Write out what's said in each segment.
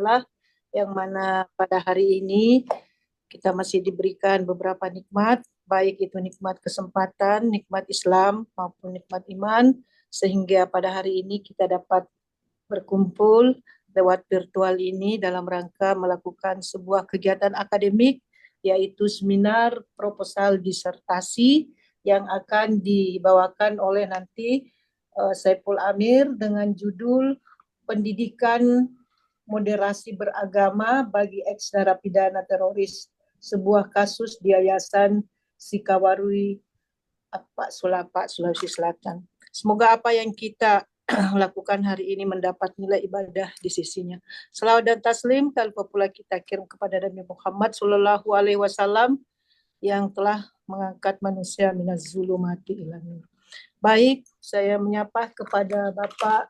Ta'ala, yang mana pada hari ini kita masih diberikan beberapa nikmat, baik itu nikmat kesempatan, nikmat Islam maupun nikmat iman, sehingga pada hari ini kita dapat berkumpul lewat virtual ini dalam rangka melakukan sebuah kegiatan akademik, yaitu seminar proposal disertasi yang akan dibawakan oleh nanti Saiful Amir dengan judul Pendidikan Moderasi Beragama bagi ex-narapidana teroris, sebuah kasus di Yayasan Sikawarui Pak Sulapak, Sulawesi Selatan. Semoga apa yang kita lakukan hari ini mendapat nilai ibadah di sisinya. Selawat dan taslim kalpa pula kita kirim kepada Nabi Muhammad sallallahu alaihi wasallam yang telah mengangkat manusia minaz zulumati ila nur. Baik, saya menyapa kepada Bapak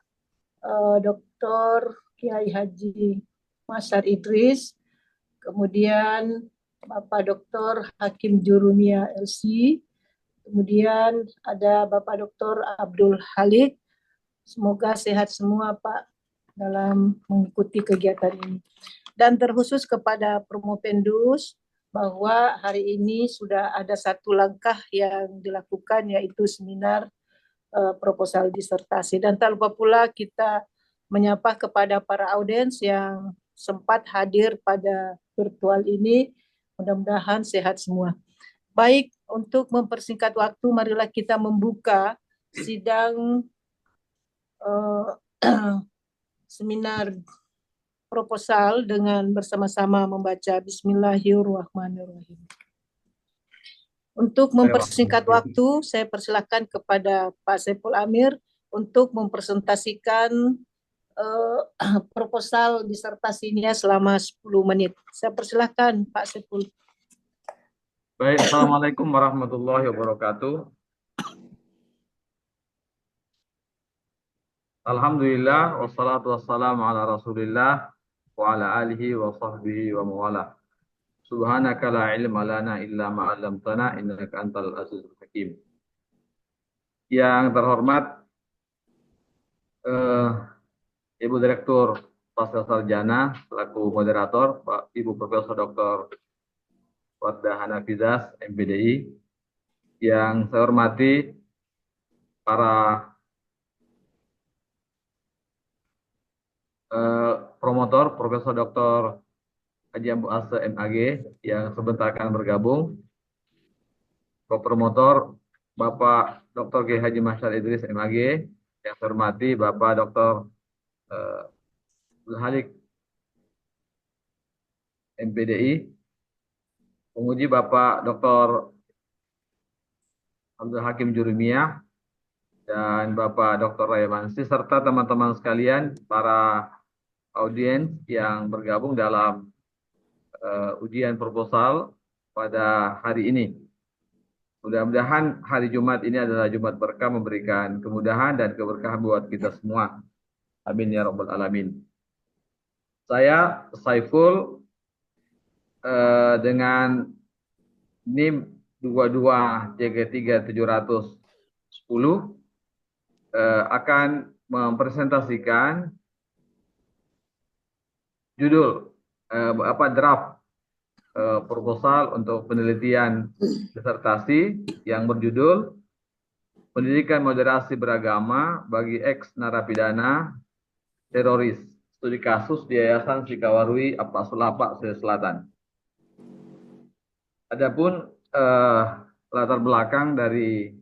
Dr. Kiai Haji Masyar Idris, kemudian Bapak Dr. Hakim Jurumia LC, kemudian ada Bapak Dr. Abdul Halik. Semoga sehat semua Pak dalam mengikuti kegiatan ini. Dan terkhusus kepada Promopendus, bahwa hari ini sudah ada satu langkah yang dilakukan, yaitu seminar proposal disertasi. Dan tak lupa pula kita menyapa kepada para audiens yang sempat hadir pada virtual ini. Mudah-mudahan sehat semua. Baik, untuk mempersingkat waktu, marilah kita membuka sidang seminar proposal dengan bersama-sama membaca Bismillahirrahmanirrahim. Untuk mempersingkat waktu, saya persilakan kepada Pak Saiful Amir untuk mempresentasikan proposal disertasinya selama 10 menit. Saya persilakan Pak Saiful. Baik, Assalamualaikum warahmatullahi wabarakatuh. Alhamdulillah, wassalatu wassalamu ala rasulillah, wa ala alihi wa sahbihi wa mawala. Subhanaka la ilma lana illa ma'alamtana, innaka antal azizul hakim. Yang terhormat, Ibu Direktur Pasca Sarjana, selaku moderator, Pak Ibu Profesor Dr. Wardah Hanafizas, MPDI. Yang saya hormati para promotor, Profesor Dr. Haji Ambu Ase MAG yang sebentar akan bergabung, promotor Bapak Dr. G. Haji Masyar Idris MAG, yang saya hormati Bapak Dr. Abdul Halik MPDI, penguji Bapak Dr. Abdul Hakim Jurumiyah, dan Bapak Dr. Raya Mansi, serta teman-teman sekalian, para audiens yang bergabung dalam ujian proposal pada hari ini. Mudah-mudahan hari Jumat ini adalah Jumat berkah, memberikan kemudahan dan keberkahan buat kita semua. Amin ya rabbal alamin. Saya Saiful dengan NIM 22JG3 710 akan mempresentasikan judul draft proposal untuk penelitian disertasi yang berjudul Pendidikan Moderasi Beragama bagi ex-narapidana teroris, studi kasus di Yayasan Sikawarui Pak Sulapak, Sulawesi Selatan. Adapun latar belakang dari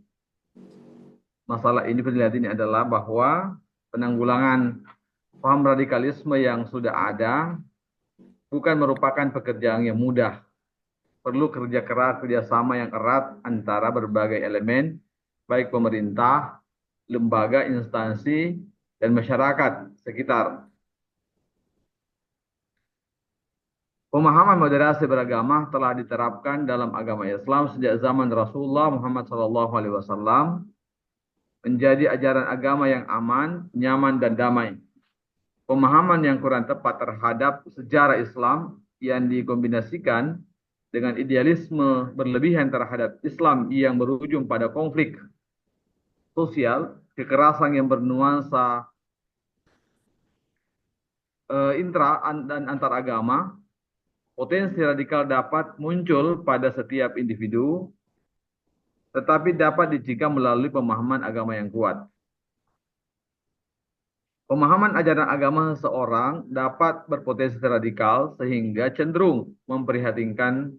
masalah ini, penelitian ini adalah bahwa penanggulangan paham radikalisme yang sudah ada bukan merupakan pekerjaan yang mudah. Perlu kerja keras, kerjasama yang erat antara berbagai elemen, baik pemerintah, lembaga, instansi, dan masyarakat sekitar. Pemahaman moderasi beragama telah diterapkan dalam agama Islam sejak zaman Rasulullah Muhammad SAW, menjadi ajaran agama yang aman, nyaman, dan damai. Pemahaman yang kurang tepat terhadap sejarah Islam yang dikombinasikan dengan idealisme berlebihan terhadap Islam yang berujung pada konflik sosial, kekerasan yang bernuansa dan antar agama, potensi radikal dapat muncul pada setiap individu, tetapi dapat dicegah melalui pemahaman agama yang kuat. Pemahaman ajaran agama seseorang dapat berpotensi radikal sehingga cenderung memprihatinkan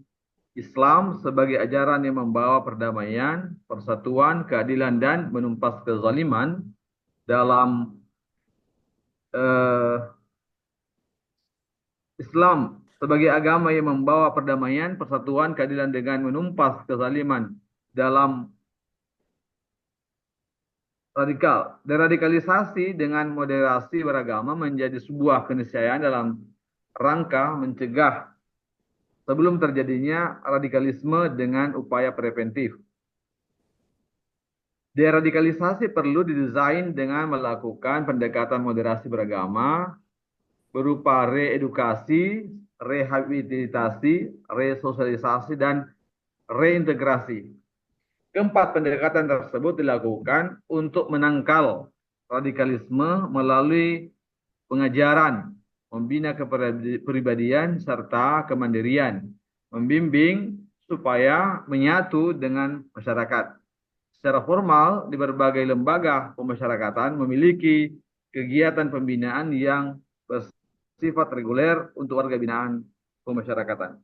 Islam sebagai ajaran yang membawa perdamaian, persatuan, keadilan, dan menumpas kezaliman dalam Islam sebagai agama yang membawa perdamaian, persatuan, keadilan dengan menumpas kezaliman dalam radikal. Deradikalisasi dengan moderasi beragama menjadi sebuah keniscayaan dalam rangka mencegah sebelum terjadinya radikalisme dengan upaya preventif. Deradikalisasi perlu didesain dengan melakukan pendekatan moderasi beragama berupa reedukasi, rehabilitasi, resosialisasi, dan reintegrasi. Keempat pendekatan tersebut dilakukan untuk menangkal radikalisme melalui pengajaran, membina kepribadian serta kemandirian, membimbing supaya menyatu dengan masyarakat. Secara formal, di berbagai lembaga pemasyarakatan memiliki kegiatan pembinaan yang bersifat reguler untuk warga binaan pemasyarakatan.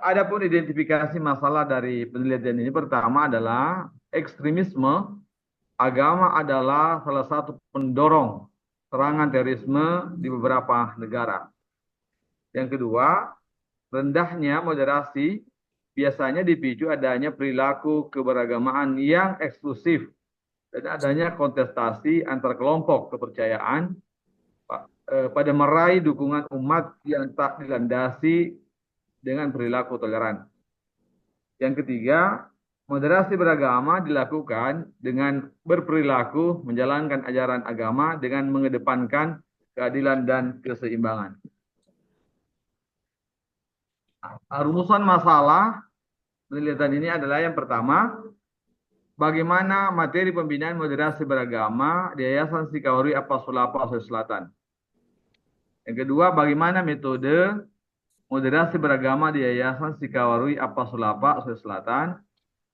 Adapun identifikasi masalah dari penelitian ini pertama adalah ekstremisme agama adalah salah satu pendorong serangan terorisme di beberapa negara. Yang kedua, rendahnya moderasi biasanya dipicu adanya perilaku keberagamaan yang eksklusif dan adanya kontestasi antar kelompok kepercayaan pada meraih dukungan umat yang tak dilandasi dengan perilaku toleran. Yang ketiga, moderasi beragama dilakukan dengan berperilaku menjalankan ajaran agama dengan mengedepankan keadilan dan keseimbangan. Rumusan masalah penelitian ini adalah yang pertama, bagaimana materi pembinaan moderasi beragama di Yayasan Sikawarui Apasulapa Sulawesi Selatan. Yang kedua, bagaimana metode moderasi beragama di Yayasan Sikawarui Apasulapa Sulawesi Selatan.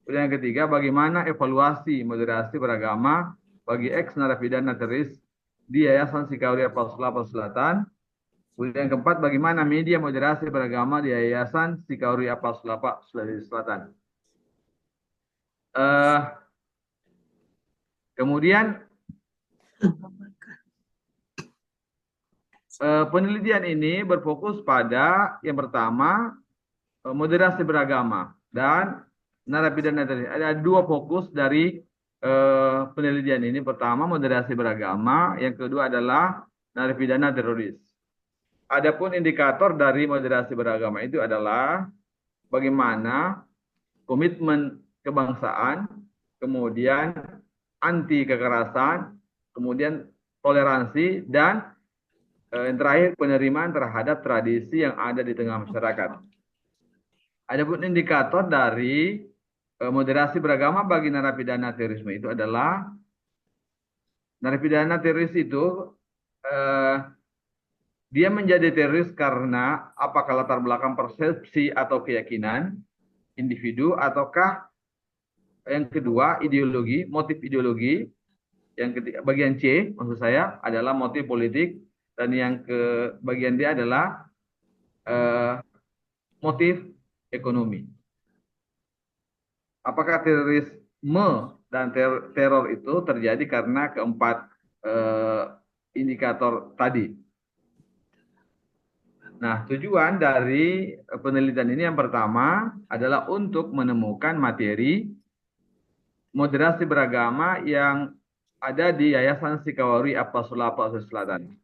Kemudian yang ketiga, bagaimana evaluasi moderasi beragama bagi ex-narapidana teroris di Yayasan Sikawarui Apasulapa Sulawesi Selatan. Kemudian yang keempat, bagaimana media moderasi beragama di Yayasan Sikawarui Apasulapa Sulawesi Selatan. Kemudian penelitian ini berfokus pada yang pertama moderasi beragama dan narapidana teroris. Ada dua fokus dari penelitian ini. Pertama moderasi beragama, yang kedua adalah narapidana teroris. Adapun indikator dari moderasi beragama itu adalah bagaimana komitmen kebangsaan, kemudian anti kekerasan, kemudian toleransi, dan yang terakhir penerimaan terhadap tradisi yang ada di tengah masyarakat. Adapun indikator dari moderasi beragama bagi narapidana terorisme itu adalah narapidana teroris itu dia menjadi teroris karena apakah latar belakang persepsi atau keyakinan individu, ataukah yang kedua ideologi, motif ideologi. Yang ketiga, bagian C maksud saya adalah motif politik, dan yang ke bagian D adalah motif ekonomi. Apakah terorisme dan teror itu terjadi karena keempat indikator tadi? Nah, tujuan dari penelitian ini yang pertama adalah untuk menemukan materi moderasi beragama yang ada di Yayasan Sikawarui Apasulapa Sulawesi Selatan.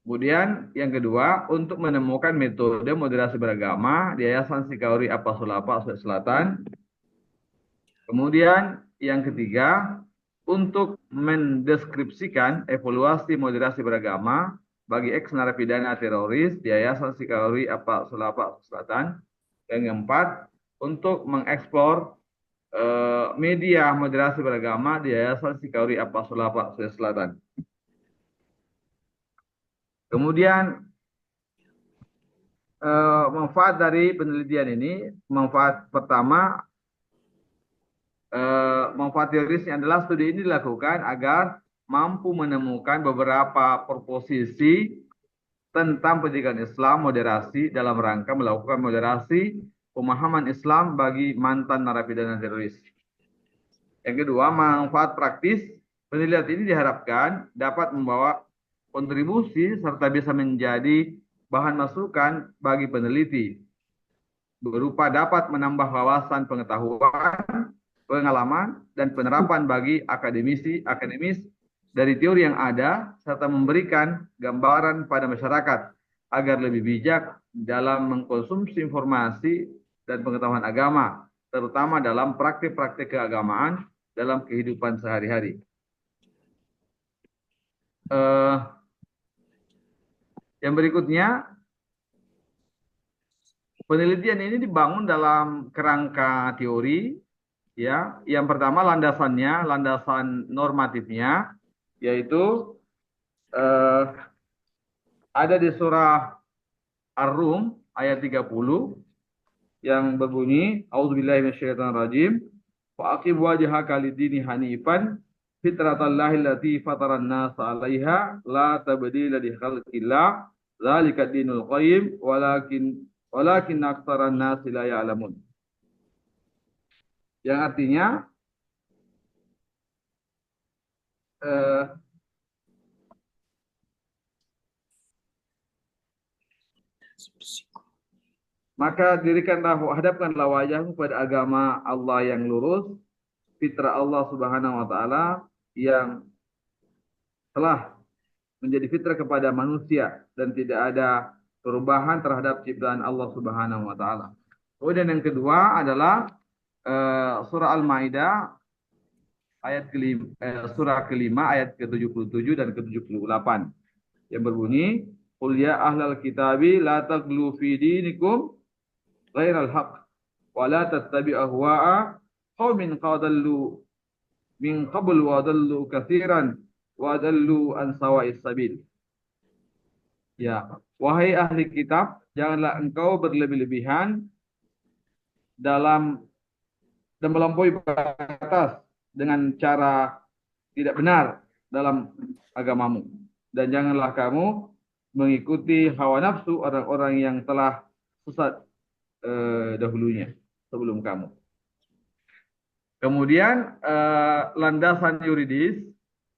Kemudian yang kedua, untuk menemukan metode moderasi beragama di Yayasan Sikawarui Apasulapa Sulawesi Selatan. Kemudian yang ketiga, untuk mendeskripsikan evaluasi moderasi beragama bagi ex-narapidana teroris di Yayasan Sikawarui Apasulapa Sulawesi Selatan. Yang keempat, untuk mengeksplor media moderasi beragama di Yayasan Sikawarui Apasulapa Sulawesi Selatan. Kemudian manfaat dari penelitian ini, manfaat pertama, manfaat teorisnya adalah studi ini dilakukan agar mampu menemukan beberapa proposisi tentang pendidikan Islam moderasi dalam rangka melakukan moderasi pemahaman Islam bagi mantan narapidana teroris. Yang kedua, manfaat praktis penelitian ini diharapkan dapat membawa kontribusi serta bisa menjadi bahan masukan bagi peneliti berupa dapat menambah wawasan pengetahuan, pengalaman, dan penerapan bagi akademis dari teori yang ada, serta memberikan gambaran pada masyarakat agar lebih bijak dalam mengkonsumsi informasi dan pengetahuan agama, terutama dalam praktik-praktik keagamaan dalam kehidupan sehari-hari. Yang berikutnya, penelitian ini dibangun dalam kerangka teori, ya. Yang pertama landasannya, landasan normatifnya, yaitu ada di surah Ar-Rum ayat 30 yang berbunyi, A'udzubillahi minasyaitonirrajim, wa aqim wajhaka lid-dini hanifan fitratallahi allati fataran nas 'alaiha la tabdila li khalqillah dzalika dinul qayyim walakin aktsaran nas la ya'lamun. Yang artinya maka hadapkanlah wajahmu pada agama Allah yang lurus, fitrah Allah Subhanahu wa taala yang telah menjadi fitrah kepada manusia dan tidak ada perubahan terhadap ciptaan Allah Subhanahu wa taala. Kemudian yang kedua adalah surah Al-Maidah ayat surah kelima ayat ke-77 dan ke-78 yang berbunyi, "Qul ya ahlal kitabi la taghlu fi dinikum ghairal haqq wa la tattabi'u ahwa'a qaumin qadallu min qabl wa dallu katsiran wa dallu an sawa'is sabil." Ya, wahai ahli kitab, janganlah engkau berlebih-lebihan dalam dan melampaui batas dengan cara tidak benar dalam agamamu. Dan janganlah kamu mengikuti hawa nafsu orang-orang yang telah sesat dahulunya sebelum kamu. Kemudian landasan yuridis,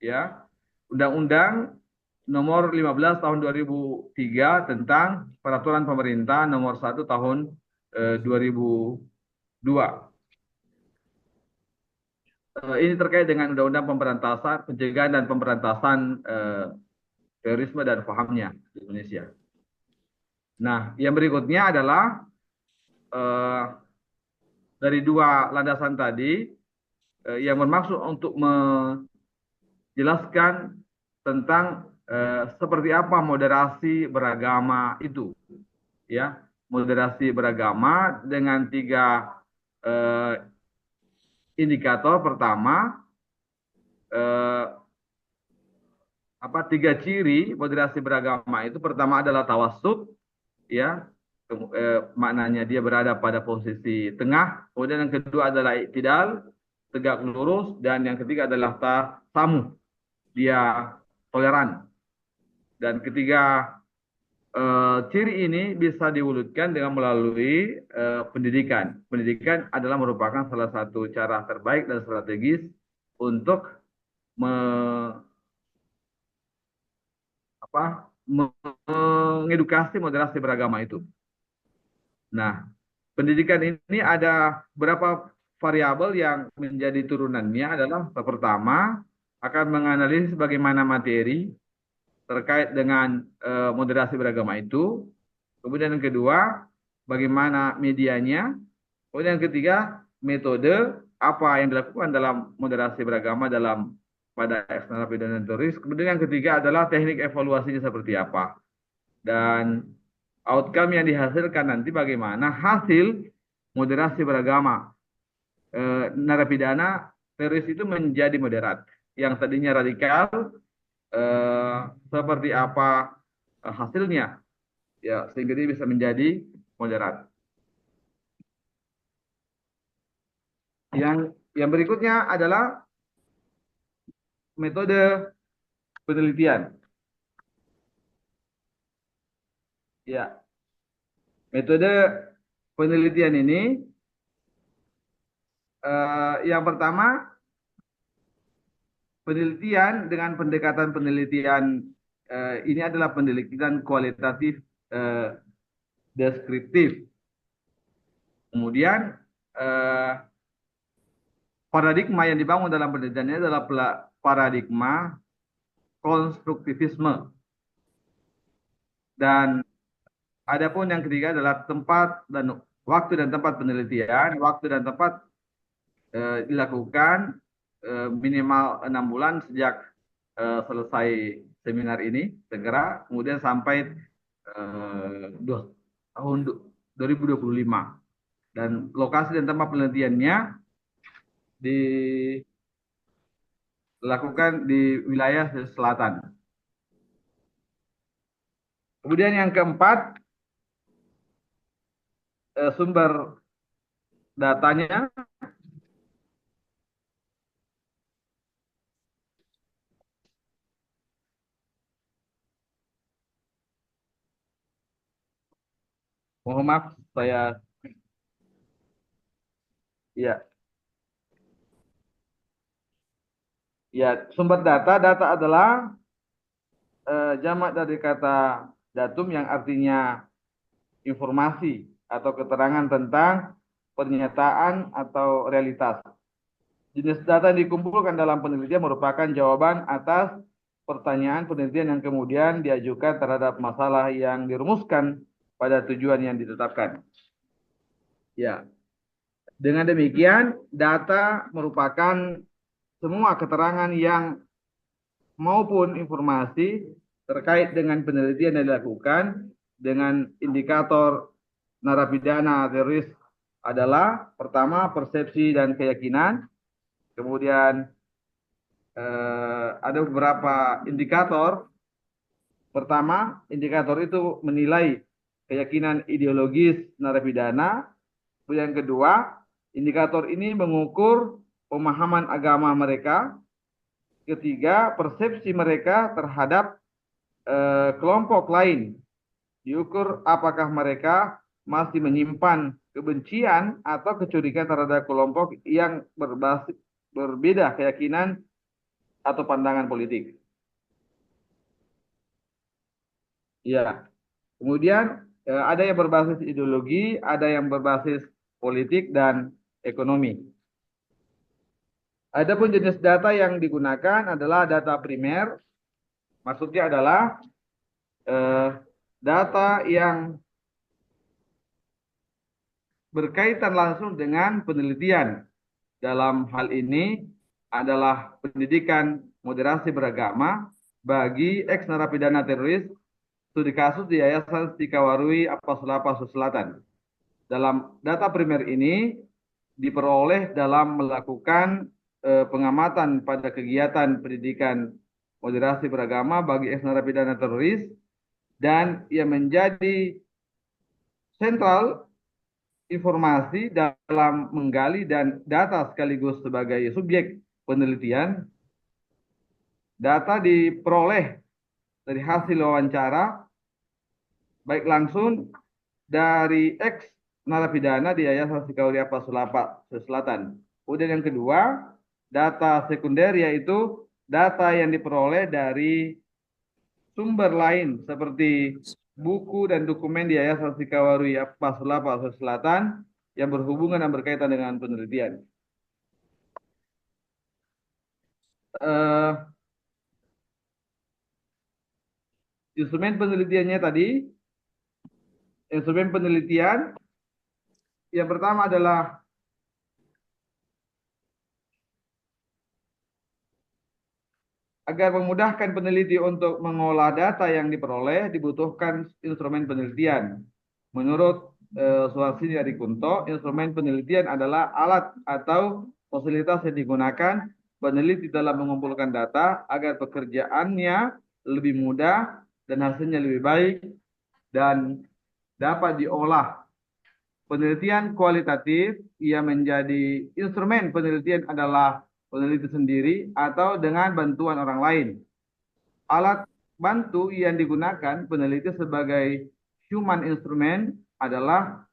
ya, Undang-Undang Nomor 15 Tahun 2003 tentang Peraturan Pemerintah Nomor 1 Tahun 2002. Ini terkait dengan Undang-Undang Pencegahan dan Pemberantasan Terorisme dan pahamnya di Indonesia. Nah, yang berikutnya adalah dari dua landasan tadi yang bermaksud untuk menjelaskan tentang seperti apa moderasi beragama itu, ya, moderasi beragama dengan tiga indikator. Pertama, tiga ciri moderasi beragama itu. Pertama adalah tawassut, ya, maknanya dia berada pada posisi tengah. Kemudian yang kedua adalah i'tidal, tegak lurus, dan yang ketiga adalah tasamuh, dia toleran. Dan ketiga ciri ini bisa diwujudkan dengan melalui pendidikan. Pendidikan adalah merupakan salah satu cara terbaik dan strategis untuk mengedukasi moderasi beragama itu. Nah, pendidikan ini ada beberapa variabel yang menjadi turunannya adalah pertama akan menganalisis bagaimana materi terkait dengan moderasi beragama itu. Kemudian yang kedua, bagaimana medianya. Kemudian yang ketiga, metode apa yang dilakukan dalam moderasi beragama pada narapidana teroris. Kemudian yang ketiga adalah teknik evaluasinya seperti apa. Dan outcome yang dihasilkan nanti bagaimana hasil moderasi beragama. Narapidana teroris itu menjadi moderat. Yang tadinya radikal, seperti apa hasilnya, ya sehingga dia bisa menjadi moderat. Yang berikutnya adalah metode penelitian. Ya, metode penelitian ini yang pertama, penelitian dengan pendekatan penelitian ini adalah penelitian kualitatif deskriptif. Kemudian paradigma yang dibangun dalam penelitian ini adalah paradigma konstruktivisme. Dan adapun yang ketiga adalah tempat dan waktu dan tempat penelitian. Waktu dan tempat dilakukan minimal 6 bulan sejak selesai seminar ini segera, kemudian sampai tahun 2025. Dan lokasi dan tempat penelitiannya dilakukan di wilayah selatan. Kemudian yang keempat, sumber datanya. Mohon maaf, saya ya. Ya, sumber data. Data adalah jamak dari kata datum yang artinya informasi atau keterangan tentang pernyataan atau realitas. Jenis data yang dikumpulkan dalam penelitian merupakan jawaban atas pertanyaan penelitian yang kemudian diajukan terhadap masalah yang dirumuskan pada tujuan yang ditetapkan. Ya, dengan demikian data merupakan semua keterangan yang maupun informasi terkait dengan penelitian yang dilakukan dengan indikator narapidana teroris adalah pertama persepsi dan keyakinan, kemudian ada beberapa indikator. Pertama, indikator itu menilai keyakinan ideologis narapidana. Yang kedua, indikator ini mengukur pemahaman agama mereka. Ketiga, persepsi mereka terhadap kelompok lain. Diukur apakah mereka masih menyimpan kebencian atau kecurigaan terhadap kelompok yang berbeda keyakinan atau pandangan politik. Ya, kemudian ada yang berbasis ideologi, ada yang berbasis politik dan ekonomi. Adapun jenis data yang digunakan adalah data primer. Maksudnya adalah data yang berkaitan langsung dengan penelitian. Dalam hal ini adalah pendidikan moderasi beragama bagi ex narapidana teroris studi kasus di Yayasan Sikawarui Apasulapa Sulawesi Selatan. Dalam data primer ini diperoleh dalam melakukan pengamatan pada kegiatan pendidikan moderasi beragama bagi ex narapidana teroris, dan ia menjadi sentral informasi dalam menggali dan data sekaligus sebagai subjek penelitian. Data diperoleh dari hasil wawancara baik langsung dari ex narapidana di Yayasan Sikawarui Apasulapa Sulawesi Selatan. Kemudian yang kedua, data sekunder yaitu data yang diperoleh dari sumber lain seperti buku dan dokumen di Yayasan Sikawarui Apasulapa Sulawesi Selatan yang berhubungan dan berkaitan dengan penelitian. Instrumen penelitiannya tadi, instrumen penelitian yang pertama adalah agar memudahkan peneliti untuk mengolah data yang diperoleh, dibutuhkan instrumen penelitian. Menurut Suharsini Adikunto, instrumen penelitian adalah alat atau fasilitas yang digunakan peneliti dalam mengumpulkan data agar pekerjaannya lebih mudah dan hasilnya lebih baik dan dapat diolah. Penelitian kualitatif ia menjadi instrumen penelitian adalah peneliti sendiri atau dengan bantuan orang lain. Alat bantu yang digunakan peneliti sebagai human instrument adalah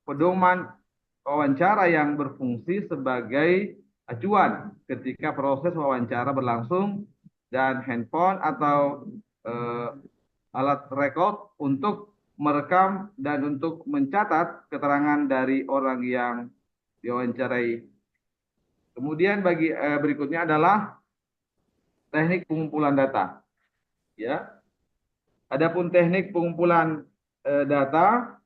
pedoman wawancara yang berfungsi sebagai acuan ketika proses wawancara berlangsung dan handphone atau alat rekod untuk merekam dan untuk mencatat keterangan dari orang yang diwawancarai. Kemudian berikutnya adalah teknik pengumpulan data. Ya, adapun teknik pengumpulan data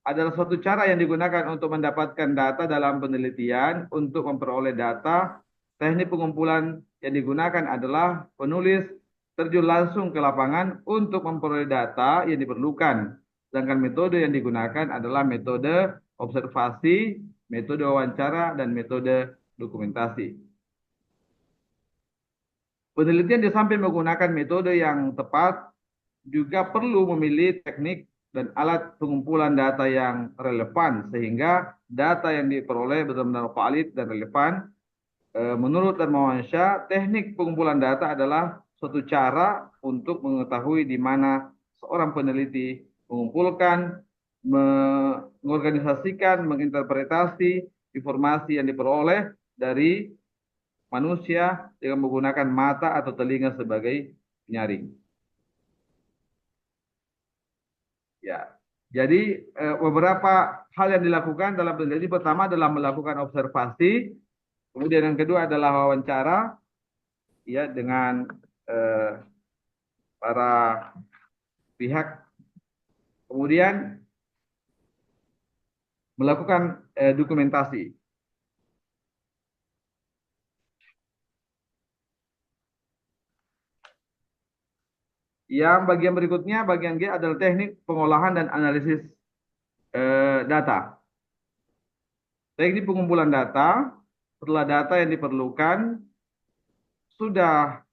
adalah suatu cara yang digunakan untuk mendapatkan data dalam penelitian. Untuk memperoleh data, teknik pengumpulan yang digunakan adalah penulis terjun langsung ke lapangan untuk memperoleh data yang diperlukan. Sedangkan metode yang digunakan adalah metode observasi, metode wawancara, dan metode dokumentasi. Penelitian di samping menggunakan metode yang tepat, juga perlu memilih teknik dan alat pengumpulan data yang relevan sehingga data yang diperoleh benar-benar valid dan relevan. Menurut Darmawansyah, teknik pengumpulan data adalah suatu cara untuk mengetahui di mana seorang peneliti mengumpulkan, mengorganisasikan, menginterpretasi informasi yang diperoleh dari manusia dengan menggunakan mata atau telinga sebagai penyaring. Ya, jadi beberapa hal yang dilakukan dalam penelitian pertama adalah melakukan observasi, kemudian yang kedua adalah wawancara, ya dengan para pihak, kemudian melakukan dokumentasi. Yang bagian berikutnya, bagian G adalah teknik pengolahan dan analisis data. Teknik pengumpulan data, setelah data yang diperlukan sudah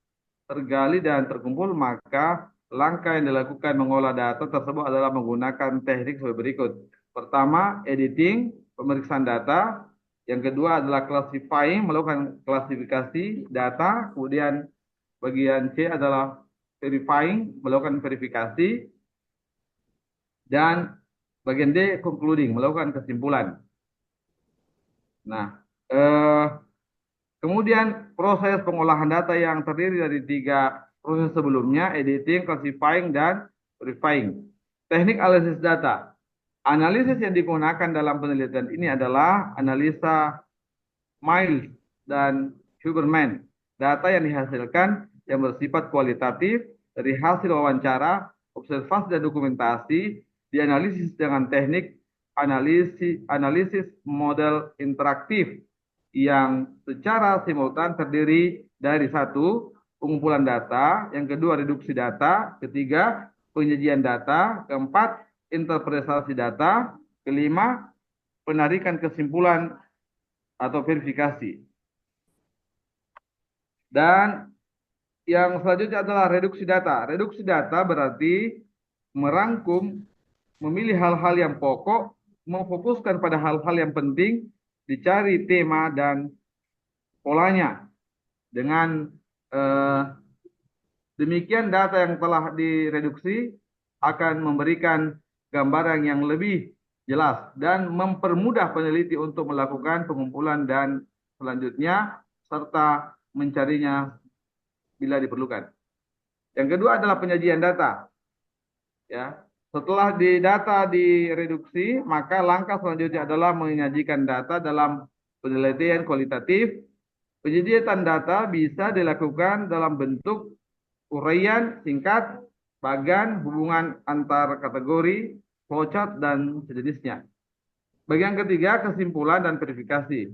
tergali dan terkumpul, maka langkah yang dilakukan mengolah data tersebut adalah menggunakan teknik sebagai berikut. Pertama, editing, pemeriksaan data. Yang kedua adalah classifying, melakukan klasifikasi data. Kemudian bagian C adalah verifying, melakukan verifikasi. Dan bagian D, concluding, melakukan kesimpulan. Nah, kemudian proses pengolahan data yang terdiri dari 3 proses sebelumnya, editing, classifying, dan verifying. Teknik analisis data. Analisis yang digunakan dalam penelitian ini adalah analisa Miles dan Huberman. Data yang dihasilkan yang bersifat kualitatif dari hasil wawancara, observasi, dan dokumentasi dianalisis dengan teknik analisis model interaktif yang secara simultan terdiri dari 1, pengumpulan data, yang kedua reduksi data, ketiga penyajian data, keempat interpretasi data, kelima penarikan kesimpulan atau verifikasi. Dan yang selanjutnya adalah reduksi data. Reduksi data berarti merangkum, memilih hal-hal yang pokok, memfokuskan pada hal-hal yang penting, dicari tema dan polanya. Dengan demikian data yang telah direduksi akan memberikan gambaran yang lebih jelas dan mempermudah peneliti untuk melakukan pengumpulan dan selanjutnya serta mencarinya bila diperlukan. Yang kedua adalah penyajian data. Ya, setelah data direduksi, maka langkah selanjutnya adalah menyajikan data dalam penelitian kualitatif. Penyajian data bisa dilakukan dalam bentuk uraian singkat, bagan, hubungan antar kategori, flowchart, dan sejenisnya. Bagian ketiga, kesimpulan dan verifikasi.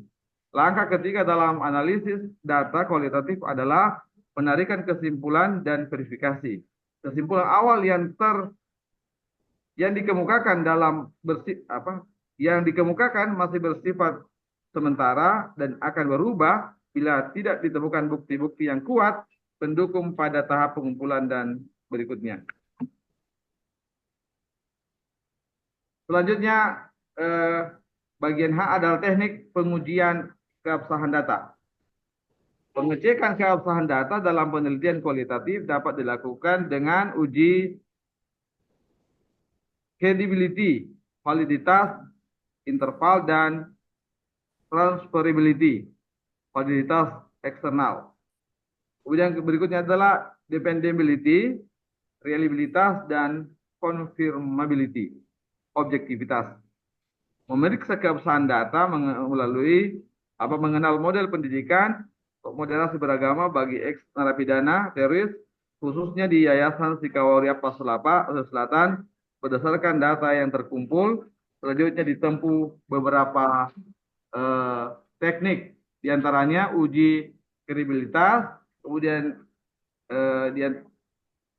Langkah ketiga dalam analisis data kualitatif adalah penarikan kesimpulan dan verifikasi. Kesimpulan awal yang dikemukakan masih bersifat sementara dan akan berubah bila tidak ditemukan bukti-bukti yang kuat pendukung pada tahap pengumpulan dan berikutnya. Selanjutnya, bagian H adalah teknik pengujian keabsahan data. Pengecekan keabsahan data dalam penelitian kualitatif dapat dilakukan dengan uji credibility, validitas, interval, dan transferability, validitas eksternal. Kemudian berikutnya adalah dependability, reliabilitas, dan confirmability, objektivitas. Memeriksa keabsahan data melalui mengenal model pendidikan, moderasi beragama bagi ex narapidana teroris, khususnya di Yayasan Sikawari Pasulapa, Selatan, berdasarkan data yang terkumpul. Selanjutnya ditempuh beberapa teknik, diantaranya uji kredibilitas, kemudian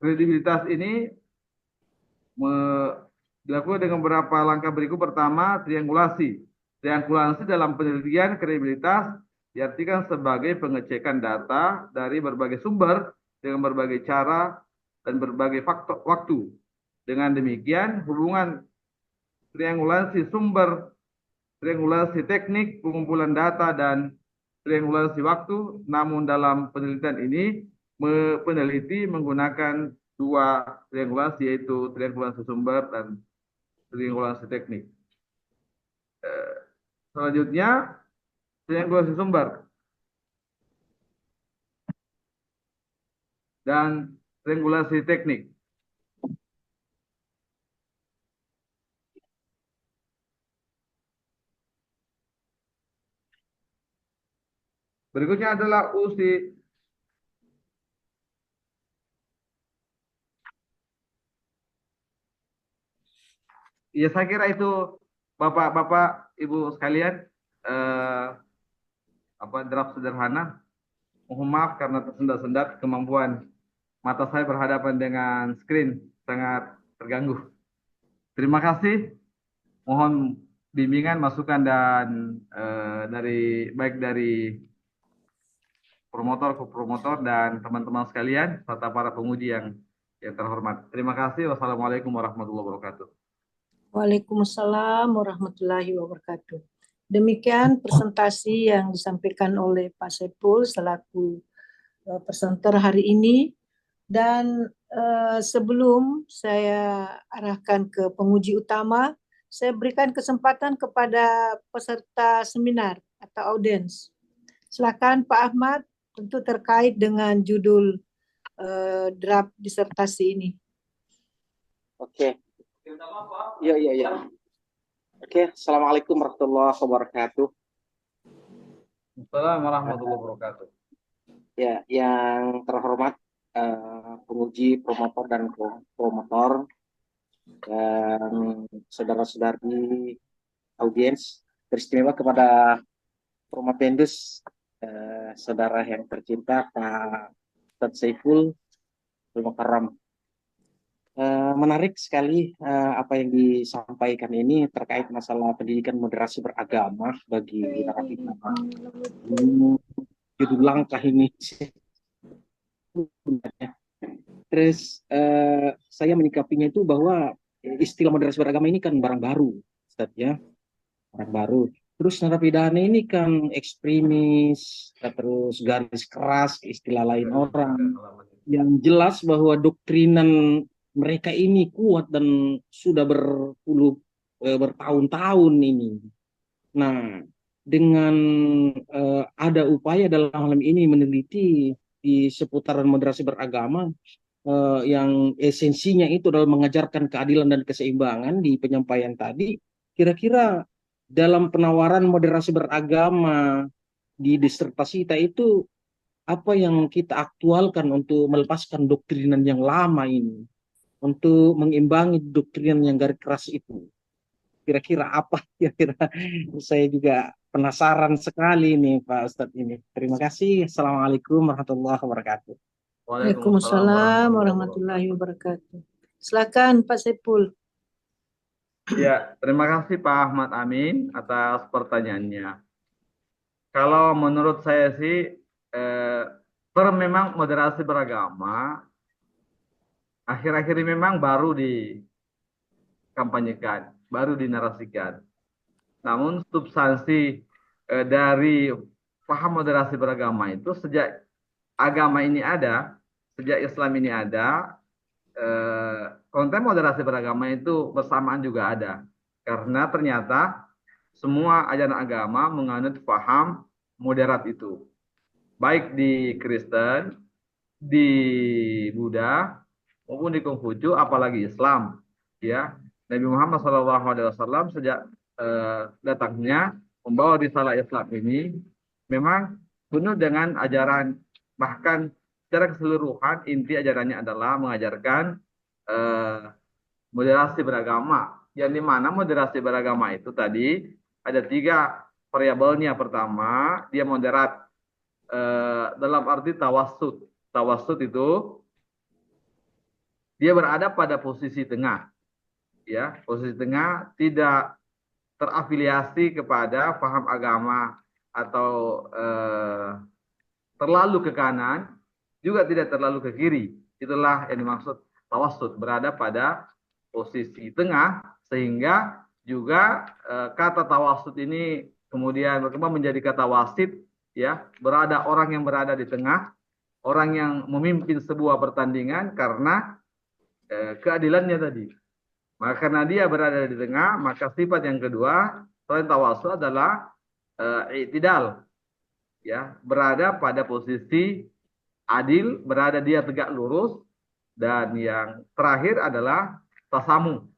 kredibilitas ini dilakukan dengan beberapa langkah berikut. Pertama, triangulasi. Triangulasi dalam penelitian kredibilitas diartikan sebagai pengecekan data dari berbagai sumber dengan berbagai cara dan berbagai faktor waktu. Dengan demikian, hubungan triangulasi sumber, triangulasi teknik pengumpulan data, dan triangulasi waktu. Namun dalam penelitian ini, peneliti menggunakan dua triangulasi, yaitu triangulasi sumber dan triangulasi teknik. Selanjutnya, triangulasi sumber dan triangulasi teknik. Berikutnya adalah uji. Ya, saya kira itu Bapak-bapak, Ibu sekalian, draft sederhana. Mohon maaf karena tersendat-sendat, kemampuan mata saya berhadapan dengan screen sangat terganggu. Terima kasih. Mohon bimbingan, masukan, dan baik dari promotor, kopromotor, dan teman-teman sekalian serta para penguji yang terhormat. Terima kasih. Wassalamualaikum warahmatullahi wabarakatuh. Waalaikumsalam warahmatullahi wabarakatuh. Demikian presentasi yang disampaikan oleh Pak Saiful selaku presenter hari ini. Dan sebelum saya arahkan ke penguji utama, saya berikan kesempatan kepada peserta seminar atau audiens. Silakan Pak Ahmad, tentu terkait dengan judul draft disertasi ini. Oke. Iya. Oke, Assalamualaikum warahmatullahi wabarakatuh. Assalamualaikum warahmatullahi wabarakatuh. Ya, yang terhormat penguji, promotor, dan promotor, dan saudara-saudari audiens, beristimewa kepada Promapendus, saudara yang tercinta Pak Ustadz Saiful Mukarram. Menarik sekali apa yang disampaikan ini terkait masalah pendidikan moderasi beragama bagi narapidana. Judul langkah ini. Terus saya menyikapinya itu bahwa istilah moderasi beragama ini kan barang baru, Ustaz, ya, barang baru. Terus narapidana ini kan ekstremis, terus garis keras, istilah lain orang. Yang jelas bahwa doktrinan mereka ini kuat dan sudah bertahun-tahun ini. Nah, dengan ada upaya dalam hal ini meneliti di seputaran moderasi beragama yang esensinya itu adalah mengajarkan keadilan dan keseimbangan di penyampaian tadi, kira-kira dalam penawaran moderasi beragama di disertasi kita itu apa yang kita aktualkan untuk melepaskan doktrinan yang lama ini, untuk mengimbangi doktrinan yang garis keras itu. Kira-kira apa? Kira-kira saya juga penasaran sekali nih Pak Ustadz ini. Terima kasih. Assalamualaikum warahmatullahi wabarakatuh. Waalaikumsalam warahmatullahi wabarakatuh. Silakan Pak Saiful. Ya, terima kasih Pak Ahmad Amin atas pertanyaannya. Kalau menurut saya sih, memang moderasi beragama akhir-akhir ini memang baru dikampanyekan, baru dinarasikan. Namun substansi dari paham moderasi beragama itu sejak agama ini ada, sejak Islam ini ada, konten moderasi beragama itu bersamaan juga ada. Karena ternyata semua ajaran agama menganut paham moderat itu. Baik di Kristen, di Buddha, maupun di Konghucu, apalagi Islam. Ya, Nabi Muhammad SAW sejak datangnya membawa risalah Islam ini memang penuh dengan ajaran, bahkan secara keseluruhan inti ajarannya adalah mengajarkan moderasi beragama. Yang dimana moderasi beragama itu tadi ada 3 variabelnya. Pertama, dia moderat dalam arti tawassut. Tawassut itu dia berada pada posisi tengah, ya, posisi tengah, tidak terafiliasi kepada paham agama atau terlalu ke kanan, juga tidak terlalu ke kiri. Itulah yang dimaksud tawassut, berada pada posisi tengah, sehingga juga kata tawassut ini kemudian berkembang menjadi kata wasit, ya, berada orang yang berada di tengah, orang yang memimpin sebuah pertandingan karena keadilannya tadi. Maka karena dia berada di tengah, maka sifat yang kedua selain tawasul adalah i'tidal, ya, berada pada posisi adil, berada dia tegak lurus, dan yang terakhir adalah tasamu.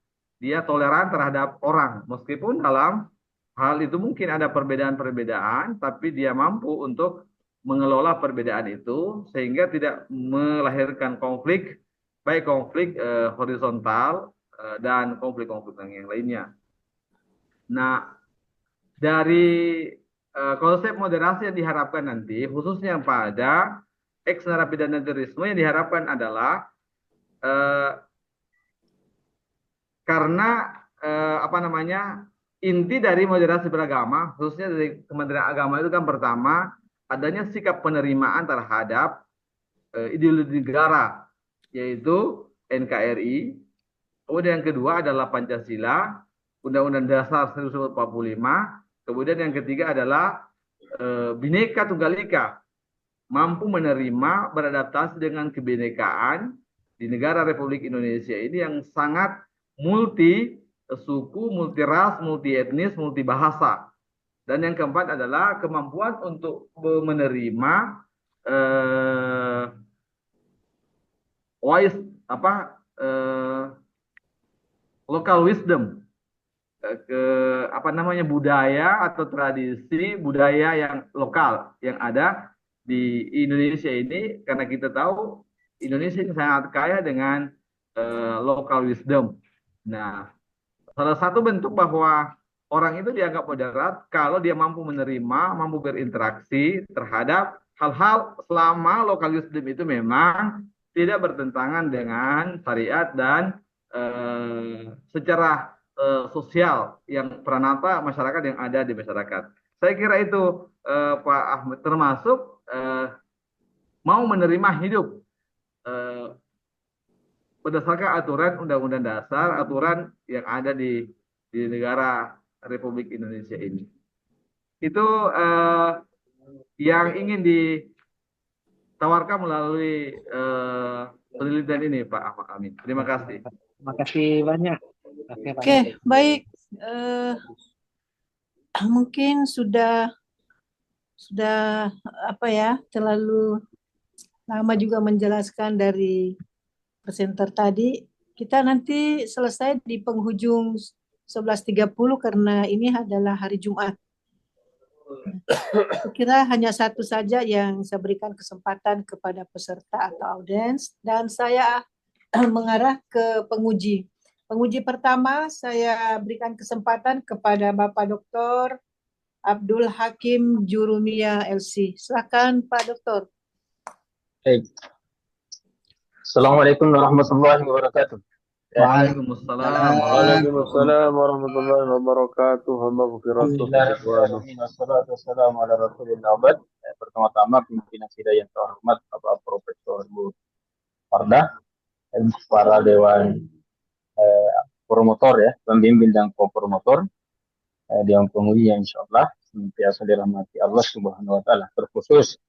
Dia toleran terhadap orang, meskipun dalam hal itu mungkin ada perbedaan-perbedaan, tapi dia mampu untuk mengelola perbedaan itu sehingga tidak melahirkan konflik, baik konflik horizontal dan konflik-konflik yang lainnya. Nah, dari konsep moderasi yang diharapkan nanti, khususnya pada ex narapidana terorisme, yang diharapkan adalah karena apa namanya, inti dari moderasi beragama, khususnya dari Kementerian Agama itu kan pertama adanya sikap penerimaan terhadap ideologi negara, yaitu NKRI. Kemudian yang kedua adalah Pancasila, Undang-Undang Dasar 1945. Kemudian yang ketiga adalah Bhinneka Tunggal Ika, mampu menerima, beradaptasi dengan kebinekaan di negara Republik Indonesia ini yang sangat multi suku, multi ras, multi etnis, multi bahasa. Dan yang keempat adalah kemampuan untuk menerima local wisdom, apa namanya, budaya atau tradisi budaya yang lokal yang ada di Indonesia ini, karena kita tahu Indonesia ini sangat kaya dengan local wisdom. Nah, salah satu bentuk bahwa orang itu dianggap moderat kalau dia mampu menerima, mampu berinteraksi terhadap hal-hal selama local wisdom itu memang tidak bertentangan dengan syariat dan secara sosial yang peranata masyarakat yang ada di masyarakat. Saya kira itu Pak Ahmad, termasuk mau menerima hidup berdasarkan aturan Undang-Undang Dasar, aturan yang ada di negara Republik Indonesia ini. Itu yang ingin ditawarkan melalui penelitian ini, Pak Ahmad Amin. Terima kasih. Terima kasih banyak. Oke, baik. Mungkin sudah apa ya, terlalu lama juga menjelaskan dari presenter tadi. Kita nanti selesai di penghujung 11.30 karena ini adalah hari Jumat. Saya kira hanya satu saja yang saya berikan kesempatan kepada peserta atau audiens, dan saya mengarah ke penguji. Penguji pertama saya berikan kesempatan kepada Bapak Dr. Abdul Hakim Jurumia LC. Silakan Pak Doktor. Baik. Assalamualaikum warahmatullahi wabarakatuh. Waalaikumsalam warahmatullahi Waalaikumsalam warahmatullahi wabarakatuh. Maghfiratuh wa ridwanuh. Bismillahirrahmanirrahim. Wassalatu wassalamu ala rasulillah abad. Pertama-tama pimpinan sidang yang terhormat Bapak Profesor Bu Fardah dan para dewan promotor ya, pembimbing dan co-promotor, dewan penguji yang insyaallah senantiasa dirahmati Allah Subhanahu wa taala. Terkhusus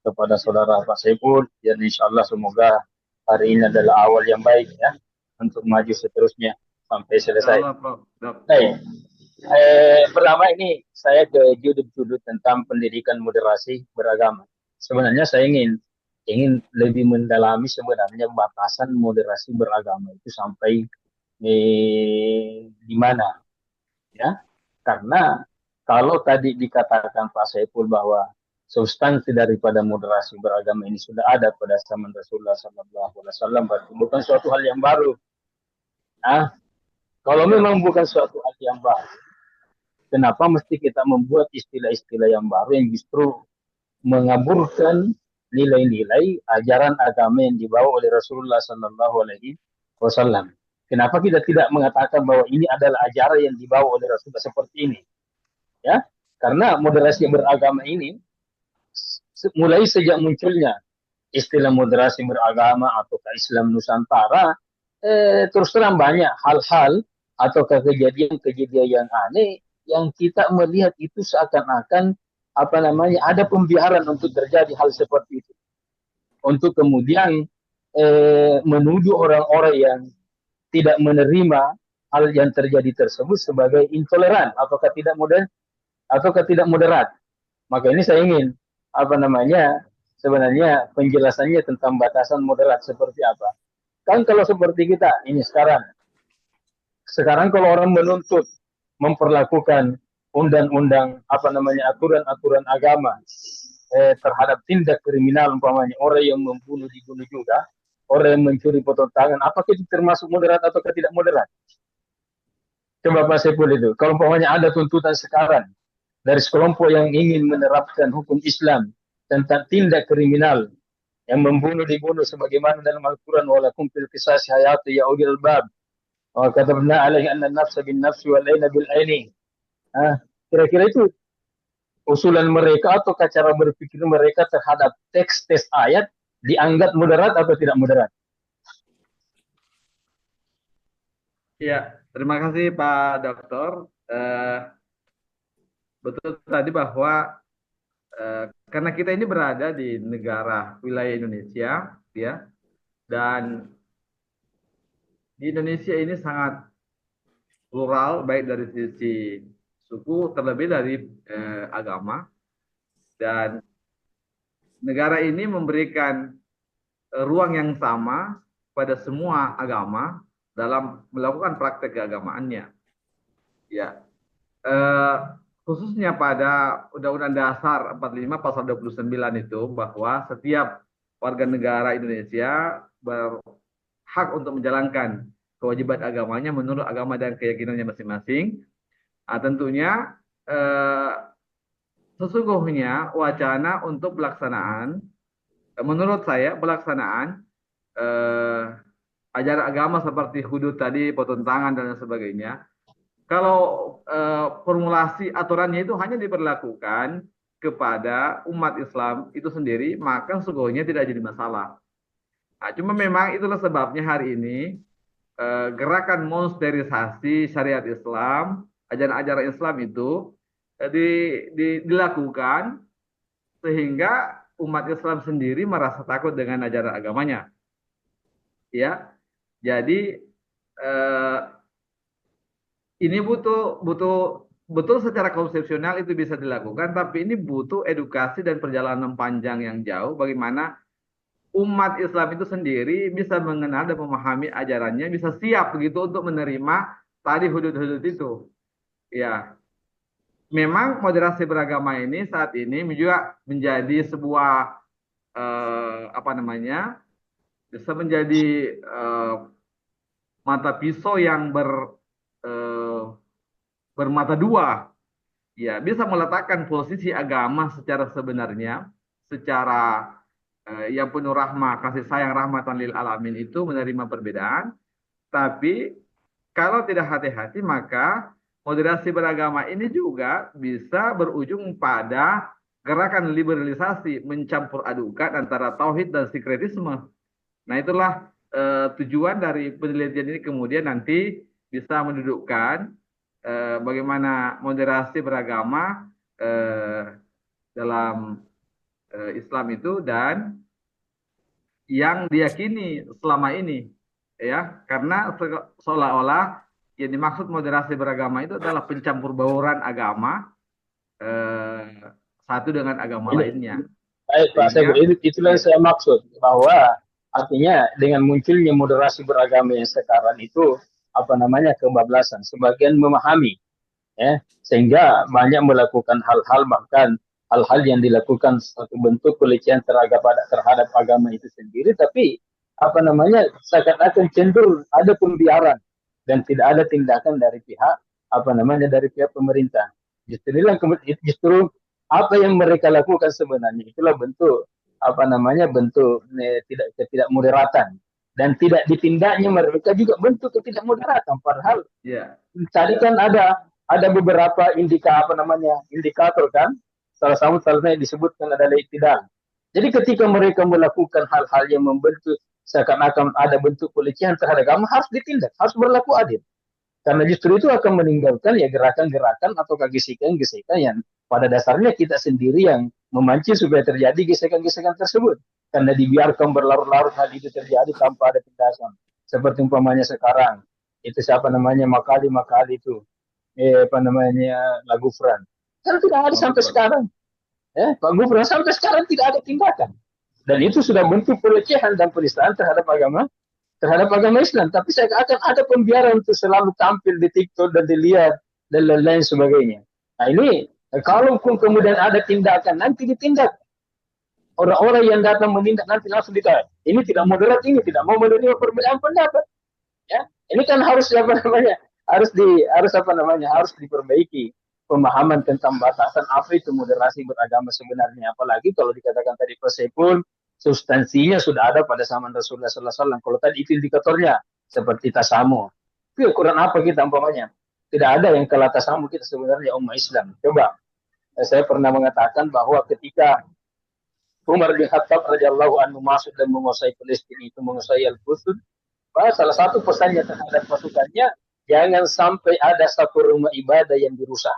kepada saudara Pak Saiful, dan insyaallah semoga hari ini adalah awal yang baik ya untuk maju seterusnya sampai selesai. Baik. Pertama ini saya ke judul-judul tentang pendidikan moderasi beragama. Sebenarnya saya ingin lebih mendalami sebenarnya batasan moderasi beragama itu sampai di mana, ya? Karena kalau tadi dikatakan Pak Saiful bahwa substansi daripada moderasi beragama ini sudah ada pada zaman Rasulullah SAW, berarti bukan suatu hal yang baru. Nah, kalau memang bukan suatu hal yang baru, kenapa mesti kita membuat istilah-istilah yang baru yang justru mengaburkan nilai-nilai ajaran agama yang dibawa oleh Rasulullah SAW? Kenapa kita tidak mengatakan bahwa ini adalah ajaran yang dibawa oleh Rasulullah seperti ini? Ya, karena moderasi beragama ini mulai sejak munculnya istilah moderasi beragama atau Islam Nusantara, terus terang banyak hal-hal atau kejadian-kejadian yang aneh yang kita melihat itu seakan-akan ada pembiaran untuk terjadi hal seperti itu, untuk kemudian menuduh orang-orang yang tidak menerima hal yang terjadi tersebut sebagai intoleran ataukah tidak moderat. Maka ini saya ingin sebenarnya penjelasannya tentang batasan moderat seperti apa. Kan kalau seperti kita ini sekarang kalau orang menuntut memperlakukan undang-undang aturan-aturan agama terhadap tindak kriminal, umpamanya orang yang membunuh dibunuh juga, orang yang mencuri potong tangan, apakah itu termasuk moderat atau tidak moderat? Coba Pak Saiful itu, kalau umpamanya ada tuntutan sekarang dari sekelompok yang ingin menerapkan hukum Islam tentang tindak kriminal yang membunuh dibunuh sebagaimana dalam Al-Quran, walakum fil qisas hayatu ya ulil albab wa katabna alaihi anna an-nafsa bin nafsi wal aina bil aini. Kira-kira itu usulan mereka atau cara berpikir mereka terhadap teks ayat dianggap moderat atau tidak moderat? Ya, terima kasih Pak Dokter. Betul tadi bahwa karena kita ini berada di negara wilayah Indonesia, ya, dan di Indonesia ini sangat plural, baik dari sisi suku, terlebih dari agama, dan negara ini memberikan ruang yang sama pada semua agama dalam melakukan praktek keagamaannya. Ya, khususnya pada Undang-Undang Dasar 45 pasal 29 itu, bahwa setiap warga negara Indonesia berhak untuk menjalankan kewajiban agamanya menurut agama dan keyakinannya masing-masing. Tentunya sesungguhnya wacana untuk pelaksanaan, menurut saya pelaksanaan ajaran agama seperti hudud tadi, potong tangan dan sebagainya, kalau formulasi aturannya itu hanya diberlakukan kepada umat Islam itu sendiri, maka sesungguhnya tidak jadi masalah. Cuma memang itulah sebabnya hari ini gerakan monsterisasi syariat Islam, ajaran-ajaran Islam itu dilakukan sehingga umat Islam sendiri merasa takut dengan ajaran agamanya. Ya, jadi ini betul secara konsepsional itu bisa dilakukan, tapi ini butuh edukasi dan perjalanan panjang yang jauh bagaimana umat Islam itu sendiri bisa mengenal dan memahami ajarannya, bisa siap begitu untuk menerima tadi hudud-hudud itu. Ya, memang moderasi beragama ini saat ini juga menjadi sebuah bisa menjadi mata pisau yang bermata dua. Ya, bisa meletakkan posisi agama secara sebenarnya, secara yang penuh rahmah, kasih sayang, rahmatan lil alamin itu menerima perbedaan, Tapi kalau tidak hati-hati maka moderasi beragama ini juga bisa berujung pada gerakan liberalisasi, mencampur adukan antara tauhid dan sinkretisme. Nah, itulah tujuan dari penelitian ini kemudian nanti bisa mendudukkan bagaimana moderasi beragama dalam Islam itu dan yang diyakini selama ini, ya, karena seolah-olah yang dimaksud moderasi beragama itu adalah pencampur bauran agama satu dengan agama lainnya. Baik, Pak Saiful, itulah yang saya maksud, bahwa artinya dengan munculnya moderasi beragama yang sekarang itu kebablasan. Sebagian memahami, ya, sehingga banyak melakukan hal-hal, bahkan hal-hal yang dilakukan satu bentuk pelecehan terhadap agama itu sendiri, tapi seakan-akan cenderung ada pembiaran dan tidak ada tindakan dari pihak dari pihak pemerintah. Justru apa yang mereka lakukan sebenarnya itulah bentuk tidak moderatan, dan tidak ditindaknya mereka juga bentuk ketidakmoderatan. Padahal tadi kan ada beberapa indikator kan, salah satunya disebutkan adalah iktidal. Jadi ketika mereka melakukan hal-hal yang membentuk seakan-akan ada bentuk pelecehan terhadap agama, harus ditindak, harus berlaku adil. Karena justru itu akan meninggalkan ya gerakan-gerakan atau gesekan-gesekan yang pada dasarnya kita sendiri yang memancing supaya terjadi gesekan-gesekan tersebut. Karena dibiarkan berlarut-larut hal itu terjadi tanpa ada tindakan. Seperti umpamanya sekarang, itu Makali itu, Pak Gufran. Kan tidak ada sampai sekarang. Pak Gufran sampai sekarang tidak ada tindakan. Dan itu sudah bentuk pelecehan dan penistaan terhadap agama Islam. Tapi saya akan ada pembiaran untuk selalu tampil di TikTok dan dilihat dan lain-lain sebagainya. Nah ini, kalaupun kemudian ada tindakan, nanti ditindak. Orang-orang yang datang menindak nanti langsung ditahan. Ini tidak moderat, ini tidak mau menerima perbedaan pendapat. Ya, ini kan harus harus diperbaiki pemahaman tentang batasan apa itu moderasi beragama sebenarnya. Apalagi kalau dikatakan tadi Pak Saiful, substansinya sudah ada pada zaman Rasulullah SAW. Kalau tadi itu indikatornya seperti tasamu, itu ukuran apa kita umpamanya? Tidak ada yang kalah tasamu kita sebenarnya umat Islam. Coba, saya pernah mengatakan bahwa ketika Umar bin Khattab radhiyallahu anhu masuk dan menguasai Palestina, itu menguasai Al-Quds, salah satu pesannya terhadap pasukannya, jangan sampai ada satu rumah ibadah yang dirusak.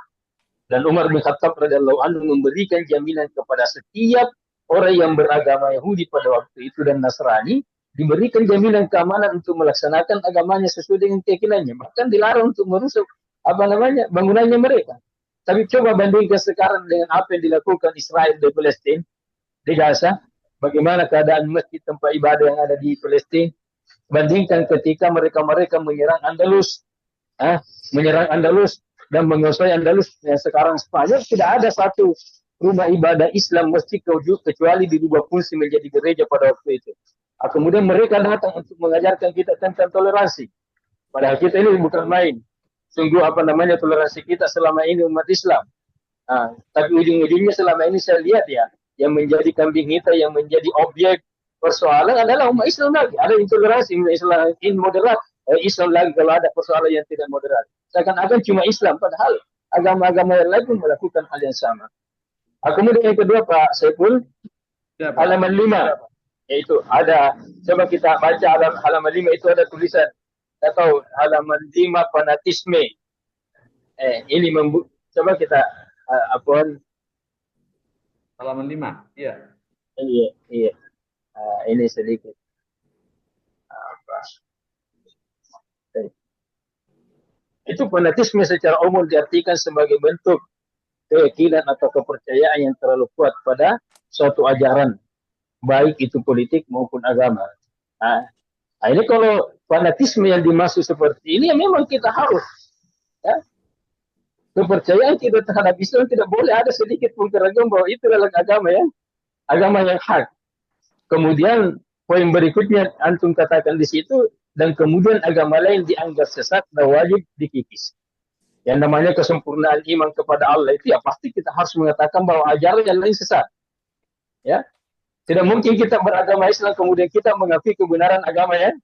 Dan Umar bin Khattab radhiyallahu anhu memberikan jaminan kepada setiap orang yang beragama Yahudi pada waktu itu dan Nasrani, diberikan jaminan keamanan untuk melaksanakan agamanya sesuai dengan keyakinannya. Bahkan dilarang untuk merusak bangunannya mereka. Tapi coba bandingkan sekarang dengan apa yang dilakukan Israel di Palestina, di Gaza, bagaimana keadaan masjid tempat ibadah yang ada di Palestina. Bandingkan ketika mereka menyerang Andalus, dan menguasai Andalus yang sekarang Spanyol, tidak ada satu rumah ibadah Islam masjid kecuali dirubah fungsi menjadi gereja pada waktu itu. Kemudian mereka datang untuk mengajarkan kita tentang toleransi. Padahal kita ini bukan main. Sungguh toleransi kita selama ini umat Islam. Tapi ujung-ujungnya selama ini saya lihat ya, yang menjadi kambing hitam, yang menjadi objek persoalan adalah umat Islam lagi. Ada intoleransi, Islam moderat, Islam lagi kalau ada persoalan yang tidak moderat. Seakan-akan cuma Islam, padahal agama-agama yang lain pun melakukan hal yang sama. Kemudian yang kedua Pak Saiful, halaman 5, yaitu ada, coba kita baca halaman 5 itu ada tulisan, atau halaman 5 fanatisme. Ini coba kita halaman 5, iya. Iya. Ini sedikit. Itu fanatisme secara umum diartikan sebagai bentuk keyakinan atau kepercayaan yang terlalu kuat pada suatu ajaran, baik itu politik maupun agama. Ini kalau fanatisme yang dimaksud seperti ini, ya memang kita harus, ya, kepercayaan kita terhadap Islam tidak boleh ada sedikit pun keraguan bahwa itu adalah agama yang hak. Kemudian poin berikutnya antum katakan di situ, dan kemudian agama lain dianggap sesat dan wajib dikikis. Yang namanya kesempurnaan iman kepada Allah itu ya pasti kita harus mengatakan bahwa ajaran yang lain sesat. Ya, tidak mungkin kita beragama Islam kemudian kita mengakui kebenaran agamanya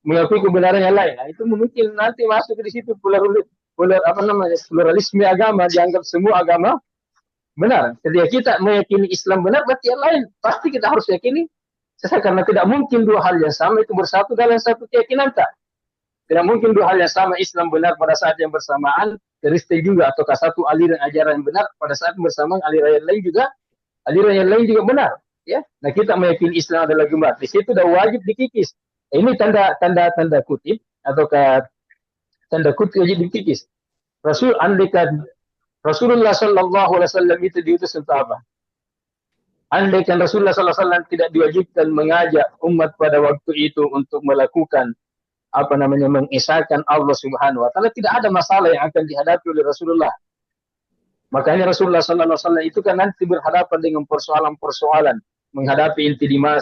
mengakui kebenaran yang lain. Nah, itu mungkin nanti masuk di situ pluralisme agama, dianggap semua agama benar. Ketika kita meyakini Islam benar, berarti yang lain pasti kita harus yakini sesat, karena tidak mungkin dua hal yang sama itu bersatu dalam satu keyakinan tak. Tidak mungkin dua hal yang sama Islam benar pada saat yang bersamaan, Kristen juga, ataukah satu aliran ajaran yang benar pada saat bersamaan aliran yang lain juga benar. Ya, nah kita meyakini Islam adalah benar. Di situ dah wajib dikikis. Ini tanda kutip ataukah tanda kutip wajib dikikis. Rasulullah Sallallahu Alaihi Wasallam itu diutus untuk apa? Andaikan Rasulullah Sallallahu Alaihi Wasallam tidak diwajibkan mengajak umat pada waktu itu untuk melakukan mengesahkan Allah Subhanahu Wa Taala, tidak ada masalah yang akan dihadapi oleh Rasulullah. Makanya Rasulullah Sallallahu Alaihi Wasallam itu kan nanti berhadapan dengan persoalan-persoalan, menghadapi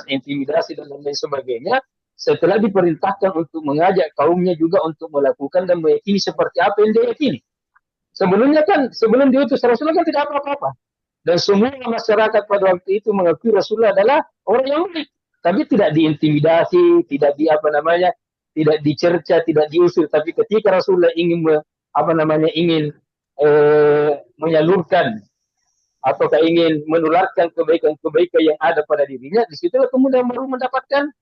intimidasi dan lain sebagainya. Setelah diperintahkan untuk mengajak kaumnya juga untuk melakukan dan meyakini seperti apa yang dia yakini. Sebelumnya kan, sebelum diutus Rasulullah kan tidak apa-apa. Dan semua masyarakat pada waktu itu mengakui Rasulullah adalah orang yang unik. Tapi tidak diintimidasi, tidak tidak dicerca, tidak diusir. Tapi ketika Rasulullah ingin menyalurkan ataukah ingin menularkan kebaikan-kebaikan yang ada pada dirinya, disitulah kemudian baru mendapatkan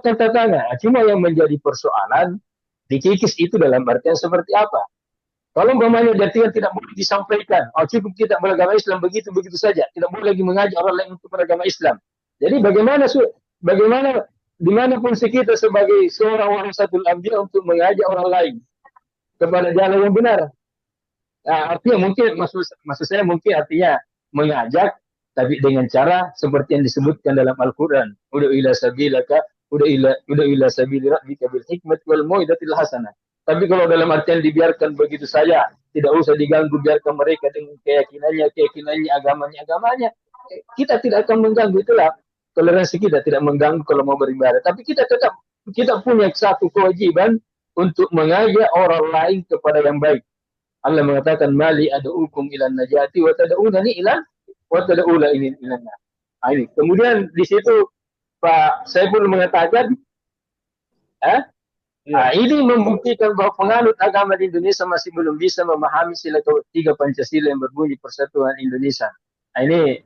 tantangan. Cuma yang menjadi persoalan dikikis itu dalam artian seperti apa? Kalau umpamanya dia tidak boleh disampaikan, cukup kita beragama Islam begitu saja, tidak boleh lagi mengajak orang lain untuk beragama Islam. Jadi bagaimana dimanapun kita sebagai seorang warisatul anbiya untuk mengajak orang lain kepada jalan yang benar. Nah, artinya mungkin maksud saya mungkin artinya mengajak, tapi dengan cara seperti yang disebutkan dalam Al-Quran. Ud'u ila sabilaka, ud'u ila sabili rabbika bil hikmati wal mau'izatil hasanah. Tapi kalau dalam artian dibiarkan begitu saja, tidak usah diganggu, biarkan mereka dengan keyakinannya, agamanya, kita tidak akan mengganggu. Itulah toleransi kita, tidak mengganggu kalau mau beribadah. Tapi kita punya satu kewajiban untuk mengajak orang lain kepada yang baik. Allah mengatakan, mali ad'ukum ilan najati wa tad'unani ilan wa tad'ula ilan nar. Ini. Kemudian di situ Pak Saiful mengatakan, ini membuktikan bahwa penganut agama di Indonesia masih belum bisa memahami sila ketiga Pancasila yang berbunyi Persatuan Indonesia. Ini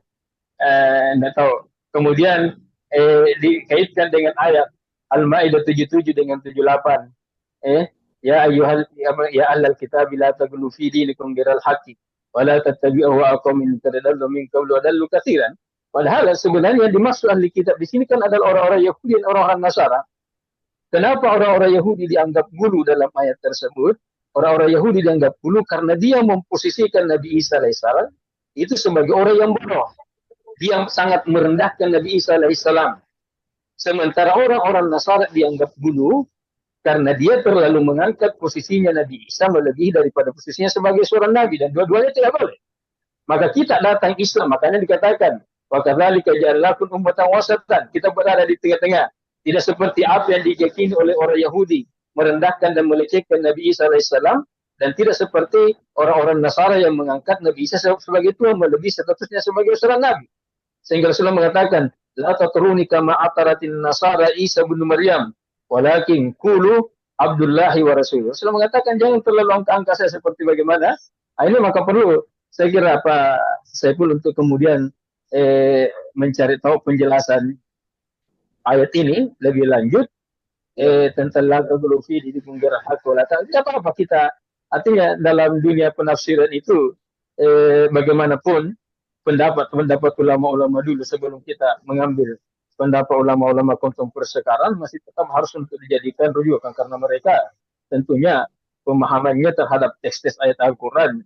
tidak tahu. Kemudian dikaitkan dengan ayat Al-Maidah 77 dengan 78. Ya ahlal kitab la taghlu fi dinikum ghiral haqqi wa la tattabi'u ahwa'akum min tadallu min qablu wa dallu katsiran. Padahal sebenarnya dimaksud ahli kitab di sini kan adalah orang-orang Yahudi dan orang-orang Nasara. Kenapa orang-orang Yahudi dianggap gulu dalam ayat tersebut? Orang-orang Yahudi dianggap gulu karena dia memposisikan Nabi Isa alaihissalam itu sebagai orang yang bodoh. Dia sangat merendahkan Nabi Isa alaihissalam. Sementara orang-orang Nasara dianggap gulu karena dia terlalu mengangkat posisinya Nabi Isa melebihi daripada posisinya sebagai seorang Nabi. Dan dua-duanya tidak boleh. Maka kita datang Islam, makanya dikatakan, wa kadzalika ja'alnakum ummatan wasatan. Kita berada di tengah-tengah. Tidak seperti apa yang diyakini oleh orang Yahudi, merendahkan dan melecehkan Nabi Isa alaihissalam, dan tidak seperti orang-orang Nasara yang mengangkat Nabi Isa sebagai Tuhan, melebihi statusnya sebagai seorang Nabi. Sehingga Rasulullah mengatakan, la tatruni kama ataratin Nasara Isa bin Maryam, walakin qulu Abdullahi wa Rasul. Rasulullah mengatakan, jangan terlalu angka-angka saya seperti bagaimana. Ini maka perlu, saya kira Pak Saiful untuk kemudian mencari tahu penjelasan ayat ini lebih lanjut tentang la taghlu fi dinikum ghiral haqqi wa la ta'dil. Tidak apa-apa kita, artinya dalam dunia penafsiran itu bagaimanapun pendapat ulama-ulama dulu sebelum kita mengambil pendapat ulama-ulama kontemporer sekarang masih tetap harus untuk dijadikan rujukan, karena mereka tentunya pemahamannya terhadap teks-teks ayat Al-Quran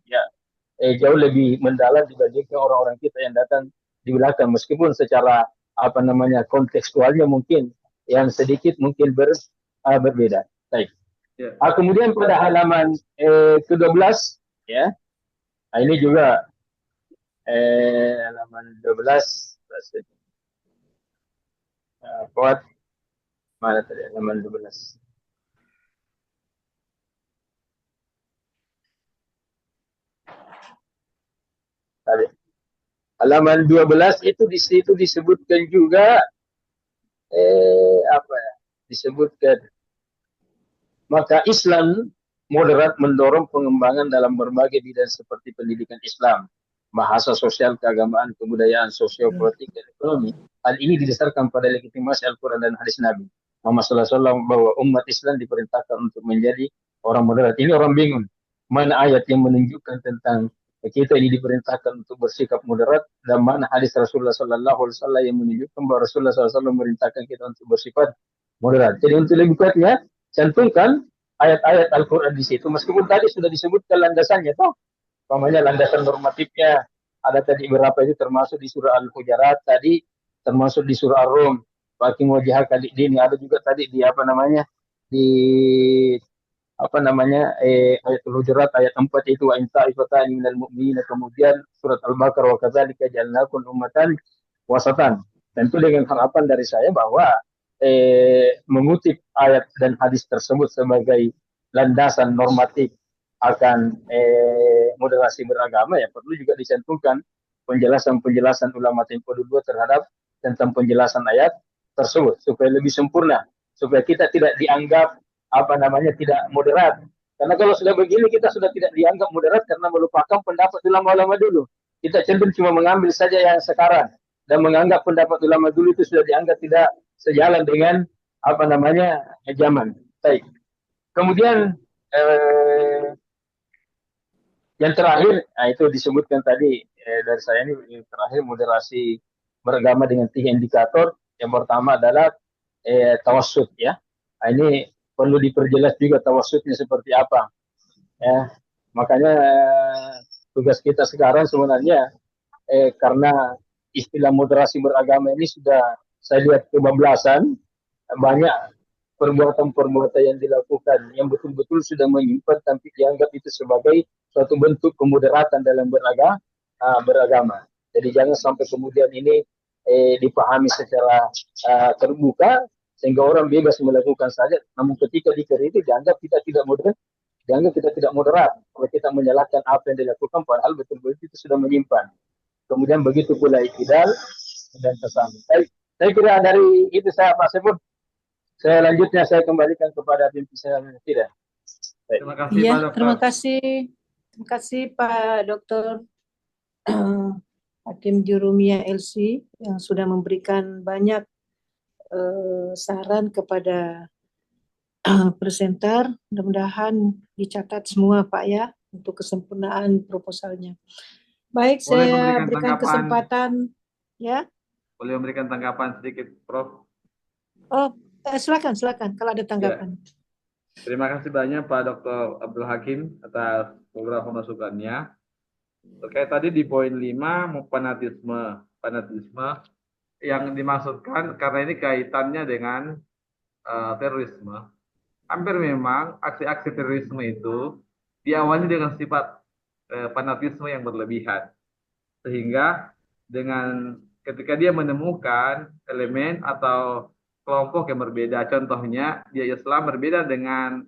jauh lebih mendalam dibandingkan orang-orang kita yang datang di belakang, meskipun secara kontekstualnya mungkin yang sedikit mungkin berbeda. Baik. Ya. Kemudian pada halaman ke-12 ya. Ini juga halaman 12 kuat mana tadi halaman 12. Tadi halaman 12 itu di situ disebutkan juga disebutkan. Maka Islam moderat mendorong pengembangan dalam berbagai bidang seperti pendidikan Islam, bahasa sosial, keagamaan, kebudayaan, sosio-politik, dan ekonomi. Hal ini didasarkan pada legitimasi Al-Quran dan hadis Nabi Muhammad SAW bahwa umat Islam diperintahkan untuk menjadi orang moderat. Ini orang bingung. Mana ayat yang menunjukkan tentang kita ini diperintahkan untuk bersikap moderat, dan mana hadis Rasulullah SAW yang menunjukkan bahwa Rasulullah SAW memerintahkan kita untuk bersifat moderat. Jadi untuk lebih kuatnya, cantumkan ayat-ayat Al-Quran di situ. Meskipun tadi sudah disebutkan landasannya, toh. Umpamanya landasan normatifnya ada tadi berapa itu termasuk di surah Al-Hujarat tadi, termasuk di surah Ar-Rum. Bagi wajah kali ini ada juga tadi di apa namanya di apa namanya ayat Al-Hujurat ayat 4 itu wa in ta'ifatani minal mu'minin, kemudian surat Al-Baqarah wa kadzalika ja'alnakum ummatan wasatan. Tentu dengan harapan dari saya bahwa mengutip ayat dan hadis tersebut sebagai landasan normatif akan moderasi beragama, ya perlu juga dicantumkan penjelasan-penjelasan ulama tempo dulu terhadap tentang penjelasan ayat tersebut supaya lebih sempurna, supaya kita tidak dianggap apa namanya tidak moderat. Karena kalau sudah begini kita sudah tidak dianggap moderat karena melupakan pendapat ulama-ulama dulu. Kita cenderung cuma mengambil saja yang sekarang dan menganggap pendapat ulama dulu itu sudah dianggap tidak sejalan dengan apa namanya zaman. Baik. Kemudian yang terakhir, nah itu disebutkan tadi dari saya ini yang terakhir moderasi beragama dengan 3 indikator. Yang pertama adalah tawassut ya. Nah, ini perlu diperjelas juga tawassutnya seperti apa. Ya. Makanya tugas kita sekarang sebenarnya karena istilah moderasi beragama ini sudah saya lihat kebablasan, banyak perbuatan-perbuatan yang dilakukan yang betul-betul sudah menyimpan tapi dianggap itu sebagai suatu bentuk kemoderatan dalam beragama. Jadi jangan sampai kemudian ini dipahami secara terbuka sehingga orang bebas melakukan saja. Namun ketika dikritik dianggap kita tidak moderat, dianggap kita tidak moderat. Kalau kita menyalahkan apa yang dilakukan padahal betul-betul itu sudah menyimpan. Kemudian begitu pula iktidal dan kesama. Saya kira dari itu saya Pak Sepul. Selanjutnya saya kembalikan kepada pimpinan tidak. Terima kasih Iya, Pak Dokter. terima kasih. Terima kasih Pak Dokter Hakim Jurumia LC yang sudah memberikan banyak saran kepada presenter. Mudah-mudahan dicatat semua Pak ya untuk kesempurnaan proposalnya. Baik, Boleh saya memberikan berikan tanggapan? kesempatan ya. Boleh memberikan tanggapan sedikit, Prof? Oh, silakan kalau ada tanggapan. Terima kasih banyak Pak Dr. Abdul Hakim atas beberapa masukannya. Terkait tadi di poin 5, fanatisme yang dimaksudkan karena ini kaitannya dengan terorisme. Hampir memang aksi-aksi terorisme itu diawali dengan sifat fanatisme yang berlebihan. Sehingga dengan ketika dia menemukan elemen atau kelompok yang berbeda, contohnya dia Islam berbeda dengan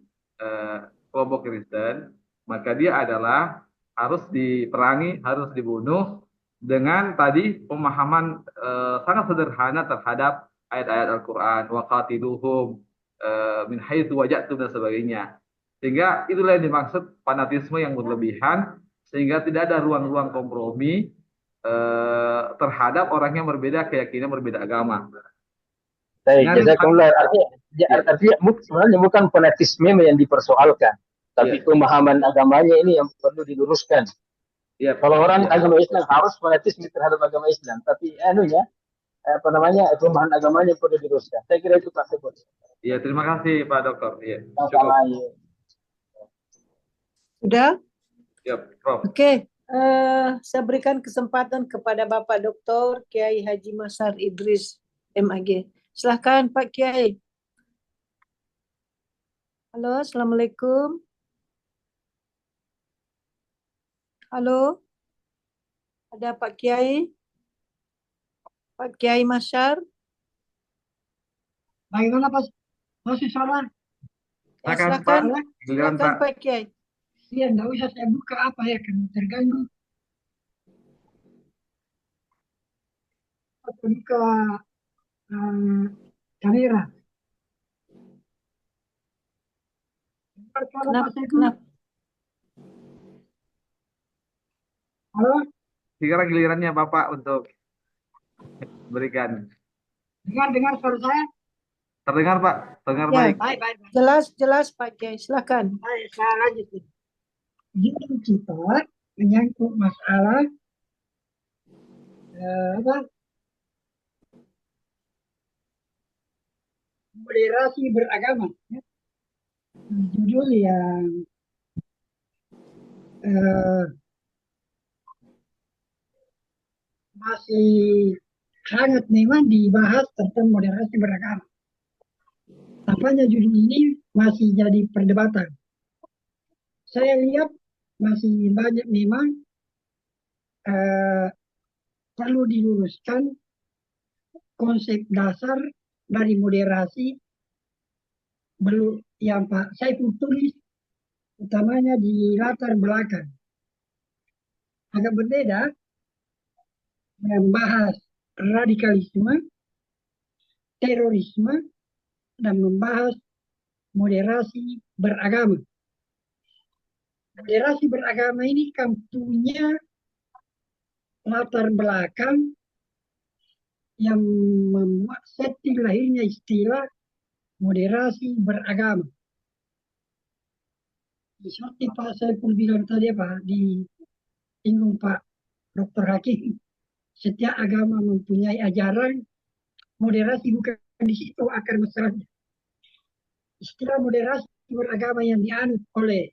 kelompok Kristen, maka dia adalah harus diperangi, harus dibunuh dengan tadi pemahaman sangat sederhana terhadap ayat-ayat Al-Quran, wa qatiluhum min haitsu waja'tum dan sebagainya. Sehingga itulah yang dimaksud fanatisme yang berlebihan, sehingga tidak ada ruang-ruang kompromi terhadap orang yang berbeda keyakinan, berbeda agama. Baik, jazakumullah. Artinya sebenarnya bukan fanatisme yang dipersoalkan, tapi pemahaman agamanya ini yang perlu diluruskan. Kalau orang agama Islam harus fanatisme terhadap agama Islam, tapi pemahaman agamanya perlu diluruskan. Saya kira itu Pak Sepul. Iya, terima kasih Pak Dokter. Iya, cukup. Sudah? Ya, Prof. Oke. Saya berikan kesempatan kepada Bapak Dr. Kiai Haji Masar Idris MAG. Silahkan Pak Kiai. Halo, Assalamualaikum. Halo, ada Pak Kiai? Pak Kiai Masar? Bagaimana Pak? Masih salah? Silakan Pak Kiai. Iya, enggak usah saya buka apa ya, kan terganggu. Buka kamera. Perkara Kenapa? Pak Saiful. Kenapa? Halo, Sekarang gilirannya Bapak untuk berikan. dengar suara saya? Terdengar Pak, terdengar Ya, baik. Baik, baik, baik. jelas Pak Kiai, silakan. Baik, saya lanjut. Jadi kita menyangkut masalah apa? Moderasi beragama. Ya. Judul yang masih hangat memang dibahas tentang moderasi beragama. Tampaknya judul ini masih jadi perdebatan. Saya lihat masih banyak memang perlu diluruskan konsep dasar dari moderasi belum yang Pak Saiful tulis utamanya di latar belakang. Agak berbeda membahas radikalisme, terorisme, dan membahas moderasi beragama. Moderasi beragama ini kan punya latar belakang yang membuat setting lahirnya istilah moderasi beragama. Seperti Pak Saiful bilang tadi Pak, disinggung Pak Dr. Hakim, setiap agama mempunyai ajaran, moderasi bukan di situ akar masalahnya. Istilah moderasi beragama yang dianut oleh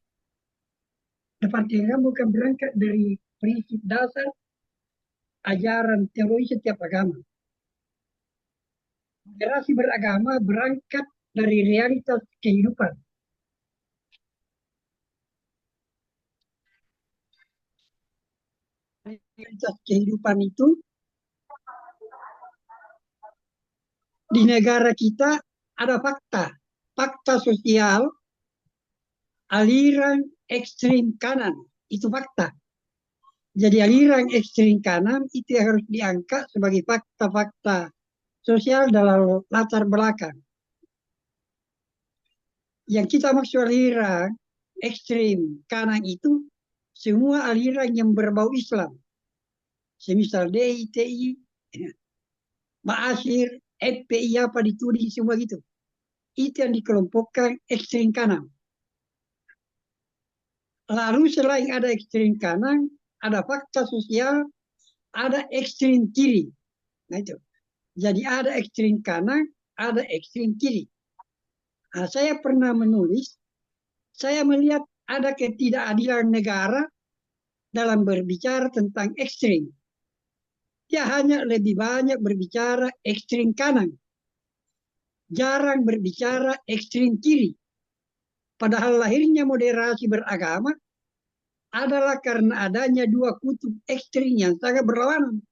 Departemen bukan berangkat dari prinsip dasar ajaran teori setiap agama. Moderasi beragama berangkat dari realitas kehidupan. Realitas kehidupan itu di negara kita ada fakta sosial, aliran ekstrim kanan, itu fakta. Jadi aliran ekstrim kanan itu yang harus diangkat sebagai fakta-fakta sosial dalam latar belakang. Yang kita maksud aliran ekstrim kanan itu semua aliran yang berbau Islam. Semisal DI, TI, Ma'asyir, FPI apa dituding semua gitu. Itu yang dikelompokkan ekstrim kanan. Lalu selain ada ekstrim kanan, ada fakta sosial, ada ekstrim kiri. Nah itu. Jadi ada ekstrim kanan, ada ekstrim kiri. Nah, saya pernah menulis, saya melihat ada ketidakadilan negara dalam berbicara tentang ekstrim. Dia hanya lebih banyak berbicara ekstrim kanan. Jarang berbicara ekstrim kiri. Padahal lahirnya moderasi beragama adalah karena adanya dua kutub ekstrim yang sangat berlawanan.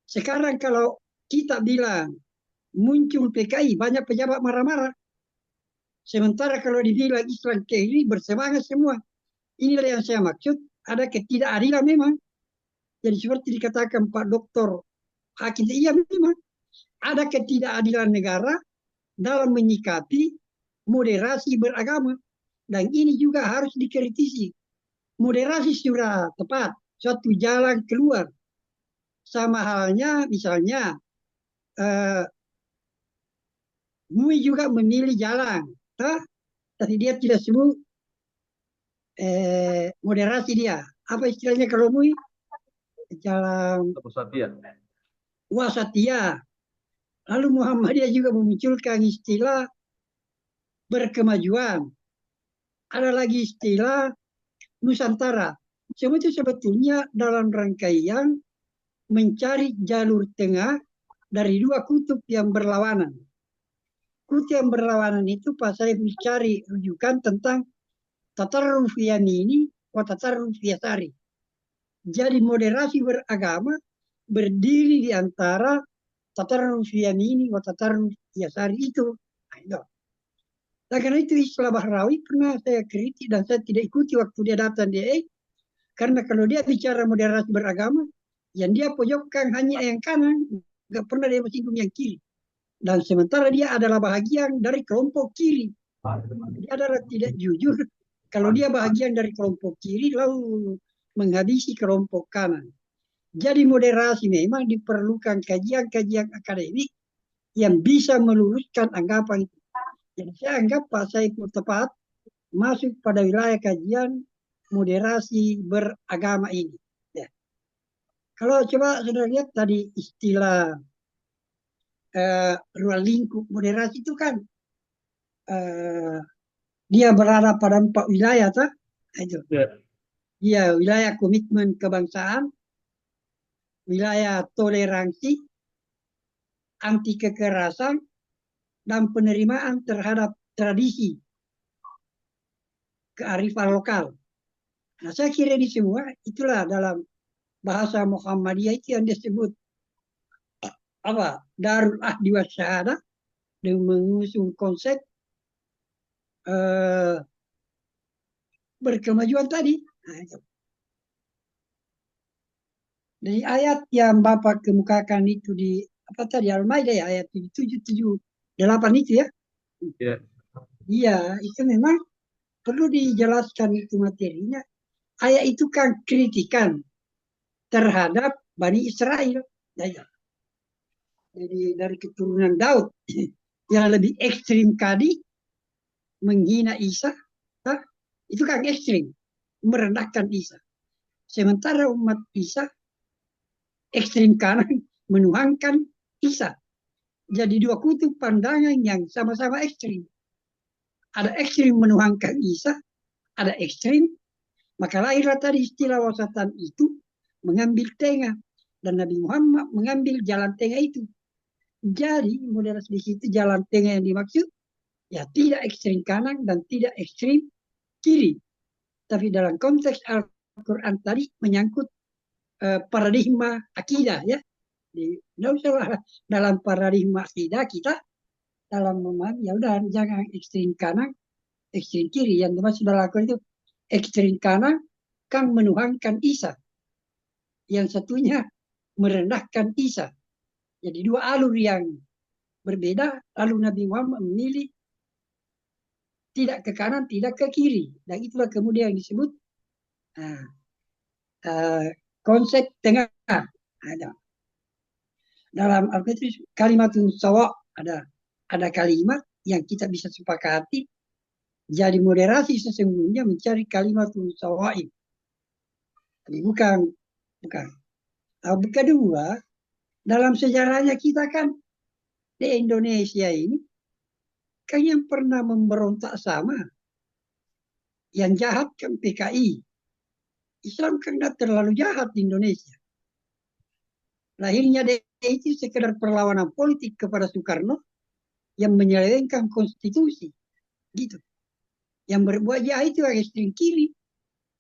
Sekarang kalau kita bilang muncul PKI, banyak pejabat marah-marah. Sementara kalau dibilang Islam kiri, bersemangat semua. Inilah yang saya maksud, ada ketidakadilan memang. Jadi seperti dikatakan Pak Dr. Hakim, iya memang ada ketidakadilan negara dalam menyikapi moderasi beragama. Dan ini juga harus dikritisi. Moderasi sudah tepat, suatu jalan keluar. Sama halnya misalnya MUI juga memilih jalan, tapi dia tidak sebut moderasi dia. Apa istilahnya kalau MUI? Jalan wasatiyah. Lalu Muhammadiyah juga memunculkan istilah berkemajuan. Ada lagi istilah Nusantara. Semua itu sebetulnya dalam rangkaian mencari jalur tengah dari dua kutub yang berlawanan. Kutub yang berlawanan itu pas saya mencari rujukan tentang tatarruf yamini wa tatarruf yasari. Jadi moderasi beragama berdiri di antara tatarruf yamini wa tatarruf yasari itu. Nah, karena itu istilah Bahrawi pernah saya kritik dan saya tidak ikuti waktu dia datang di karena kalau dia bicara moderasi beragama, yang dia pojokkan hanya yang kanan, nggak pernah dia menyinggung yang kiri. Dan sementara dia adalah bahagian dari kelompok kiri. Dia adalah tidak jujur kalau dia bagian dari kelompok kiri lalu menghabisi kelompok kanan. Jadi moderasi memang diperlukan kajian-kajian akademik yang bisa meluruskan anggapan itu. Jadi saya anggap Pak Saiful tepat masuk pada wilayah kajian moderasi beragama ini. Ya. Kalau coba saudara lihat tadi istilah ruang lingkup moderasi itu kan dia berada pada 4 wilayah, tak? Itu. Iya, wilayah komitmen kebangsaan, wilayah toleransi, anti kekerasan, dan penerimaan terhadap tradisi kearifan lokal. Nah, saya kira di semua itulah dalam bahasa Muhammadiyah itu yang disebut apa? Darul Ahdi wa Syahadah, dengan mengusung konsep berkemajuan tadi. Nah, itu. Dari ayat yang Bapak kemukakan itu di apa tadi Al-Maidah ya, ayat 778 itu ya. Iya. Iya, itu memang perlu dijelaskan itu materinya. Ayat itu kan kritikan terhadap Bani Israel. Ya. Jadi dari keturunan Daud yang lebih ekstrim tadi menghina Isa, itu kan ekstrim, merendahkan Isa. Sementara umat Isa ekstrim kanan menuhankan Isa. Jadi dua kutub pandangan yang sama-sama ekstrim. Ada ekstrim menuhankan Isa, ada ekstrim. Maka lahirlah tadi istilah wasatan itu mengambil tengah. Dan Nabi Muhammad mengambil jalan tengah itu. Jadi moderasi di situ jalan tengah yang dimaksud ya tidak ekstrim kanan dan tidak ekstrim kiri. Tapi dalam konteks Al-Quran tadi menyangkut paradigma akidah ya. Tidak usah dalam paradigma akidah kita dalam memahami ya udah jangan ekstrim kanan, ekstrim kiri. Yang dimaksud dalam Al-Quran itu ekstrim kanan kan menuhankan Isa. Yang satunya merendahkan Isa. Jadi dua alur yang berbeda, lalu Nabi Muhammad memilih tidak ke kanan, tidak ke kiri. Dan itulah kemudian yang disebut konsep tengah. Ada. Dalam Al-Quran kalimatun sawa ada kalimat yang kita bisa sepakati. Jadi moderasi sesungguhnya mencari kalimatun sawa'i. Jadi bukan. Kedua, dalam sejarahnya kita kan di Indonesia ini kan yang pernah memberontak sama. Yang jahat kan PKI. Islam kan tidak terlalu jahat di Indonesia. Lahirnya itu sekedar perlawanan politik kepada Soekarno yang menyelewengkan konstitusi. Gitu. Yang berbuat jahat itu yang ekstrem kiri.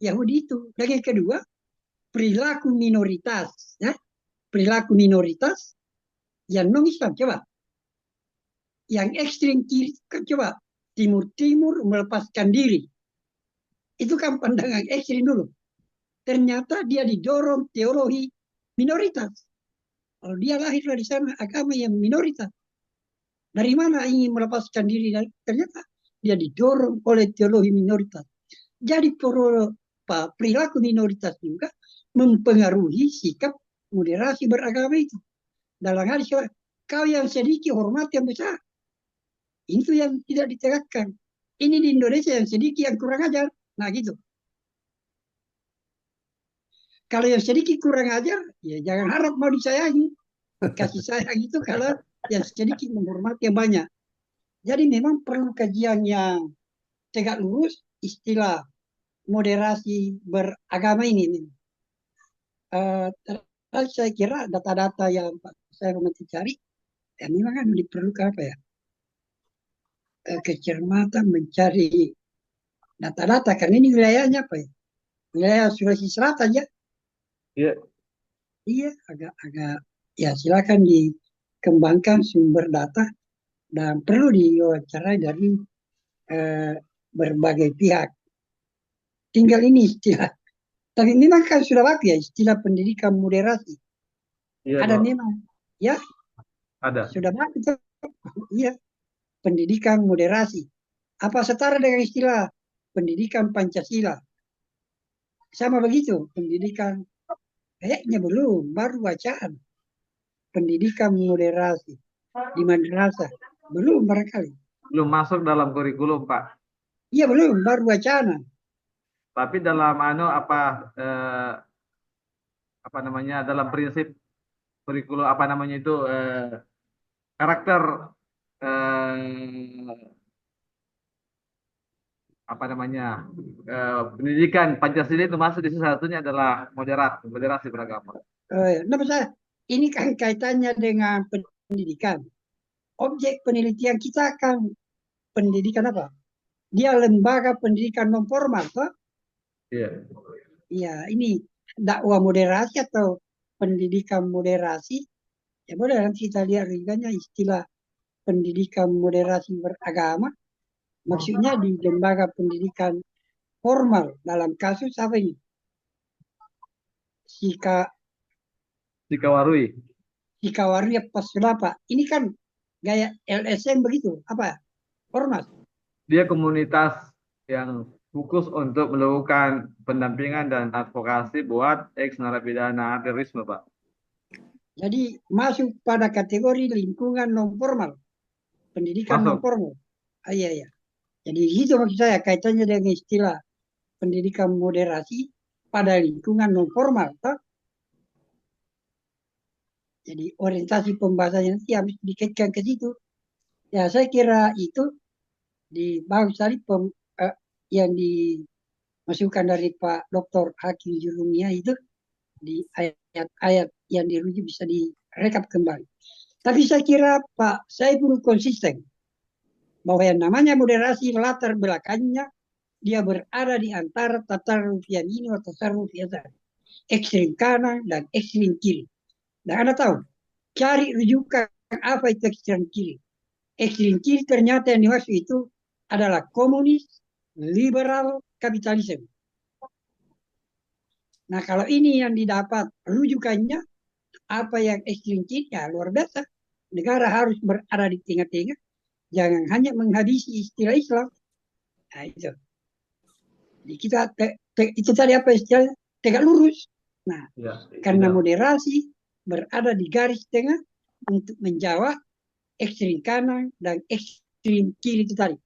Yahudi itu. Dan yang kedua, perilaku minoritas. Ya? Perilaku minoritas yang non-Islam. Coba. Yang ekstrem kiri kan coba. Timur-timur melepaskan diri. Itu kan pandangan ekstrem dulu. Ternyata dia didorong teologi minoritas. Kalau dia lahir dari sana agama yang minoritas. Dari mana ingin melepaskan diri? Ternyata dia didorong oleh teologi minoritas. Jadi perilaku minoritas juga mempengaruhi sikap moderasi beragama itu. Dalam hal kau yang sedikit hormat yang besar. Itu yang tidak ditegakkan. Ini di Indonesia yang sedikit yang kurang ajar. Nah gitu. Kalau yang sedikit kurang ajar, ya jangan harap mau disayangi. Kasih sayang itu kalau yang sedikit menghormati yang banyak. Jadi memang perlu kajian yang tegak lurus istilah moderasi beragama ini. Saya kira data-data yang saya masih cari, ya memang kan diperlukan apa ya? Kecermatan mencari data-data, karena ini wilayahnya apa ya? Wilayah Sulawesi Selatan ya. Iya. Iya, agak ya silakan dikembangkan sumber data dan perlu diwawancarai dari berbagai pihak. Tinggal ini istilah. Tapi memang kan sudah baku ya istilah pendidikan moderasi. Iya, Ada Pak. memang. Ya, Ada. sudah baku. Iya, pendidikan moderasi. Apa setara dengan istilah pendidikan Pancasila? Sama begitu, pendidikan kayaknya belum, baru bacaan. Pendidikan moderasi di madrasah, belum barangkali. Belum masuk dalam kurikulum, Pak. Iya belum, baru wacana. Tapi dalam apa namanya, dalam prinsip kurikulum apa namanya itu karakter eh, apa namanya pendidikan Pancasila itu masuk di salah satunya adalah moderasi beragama. Nah, saya ini kan kaitannya dengan pendidikan. Objek penelitian kita kan pendidikan apa? Dia lembaga pendidikan non formal, toh? Iya. Ya, ini dakwah moderasi atau pendidikan moderasi. Ya boleh nanti kita lihat riganya istilah pendidikan moderasi beragama. Maksudnya di lembaga pendidikan formal dalam kasus apa ini? Sikawarui. Sikawaria Pasulapa. Ini kan gaya LSM begitu. Apa? Formal. Dia komunitas yang fokus untuk melakukan pendampingan dan advokasi buat ex narapidana terorisme, Pak. Jadi masuk pada kategori lingkungan non formal. Pendidikan non Masuk. formal. Iya, iya. Jadi itu maksud saya kaitannya dengan istilah pendidikan moderasi pada lingkungan non formal. Toh? Jadi orientasi pembahasannya nanti harus dikaitkan ke situ. Ya saya kira itu di bagus tadi yang dimasukkan dari Pak Dr. Hakim Jurumia itu di ayat-ayat yang dirujuk bisa direkap kembali. Tapi saya kira Pak saya pun konsisten bahwa yang namanya moderasi latar belakangnya dia berada di antara tasarruf yamin atau tasarruf yasar, ekstrem kanan dan ekstrem kiri. Dan Anda tahu, cari rujukan apa itu ekstrem kiri. Ekstrem kiri ternyata yang dimaksud itu adalah komunis, liberal, kapitalisme. Nah kalau ini yang didapat rujukannya, apa yang ekstrem kiri, ya luar biasa. Negara harus berada di tengah-tengah, jangan hanya menghabisi istilah Islam. Nah itu. Jadi kita itu tadi apa istilahnya? Tegak lurus. Nah, Ya, karena ya. moderasi berada di garis tengah untuk menjawab ekstrem kanan dan ekstrem kiri itu tadi.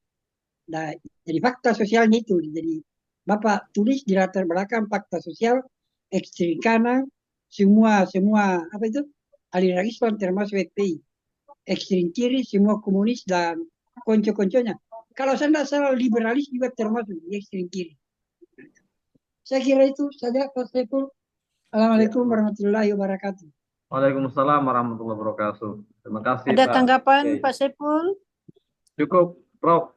Nah, jadi fakta sosialnya itu. Jadi Bapak tulis di latar belakang fakta sosial ekstrem kanan semua apa itu aliran Islam termasuk FPI. Ekstrem kiri semua komunis dan konco-konconya. Kalau saya tidak salah liberalis juga termasuk di ekstrem kiri. Saya kira itu saja Pak Saiful. Assalamualaikum warahmatullahi wabarakatuh. Waalaikumsalam warahmatullahi wabarakatuh. Terima kasih, Ada Pak. tanggapan Oke. Pak Saiful? Cukup, Prof.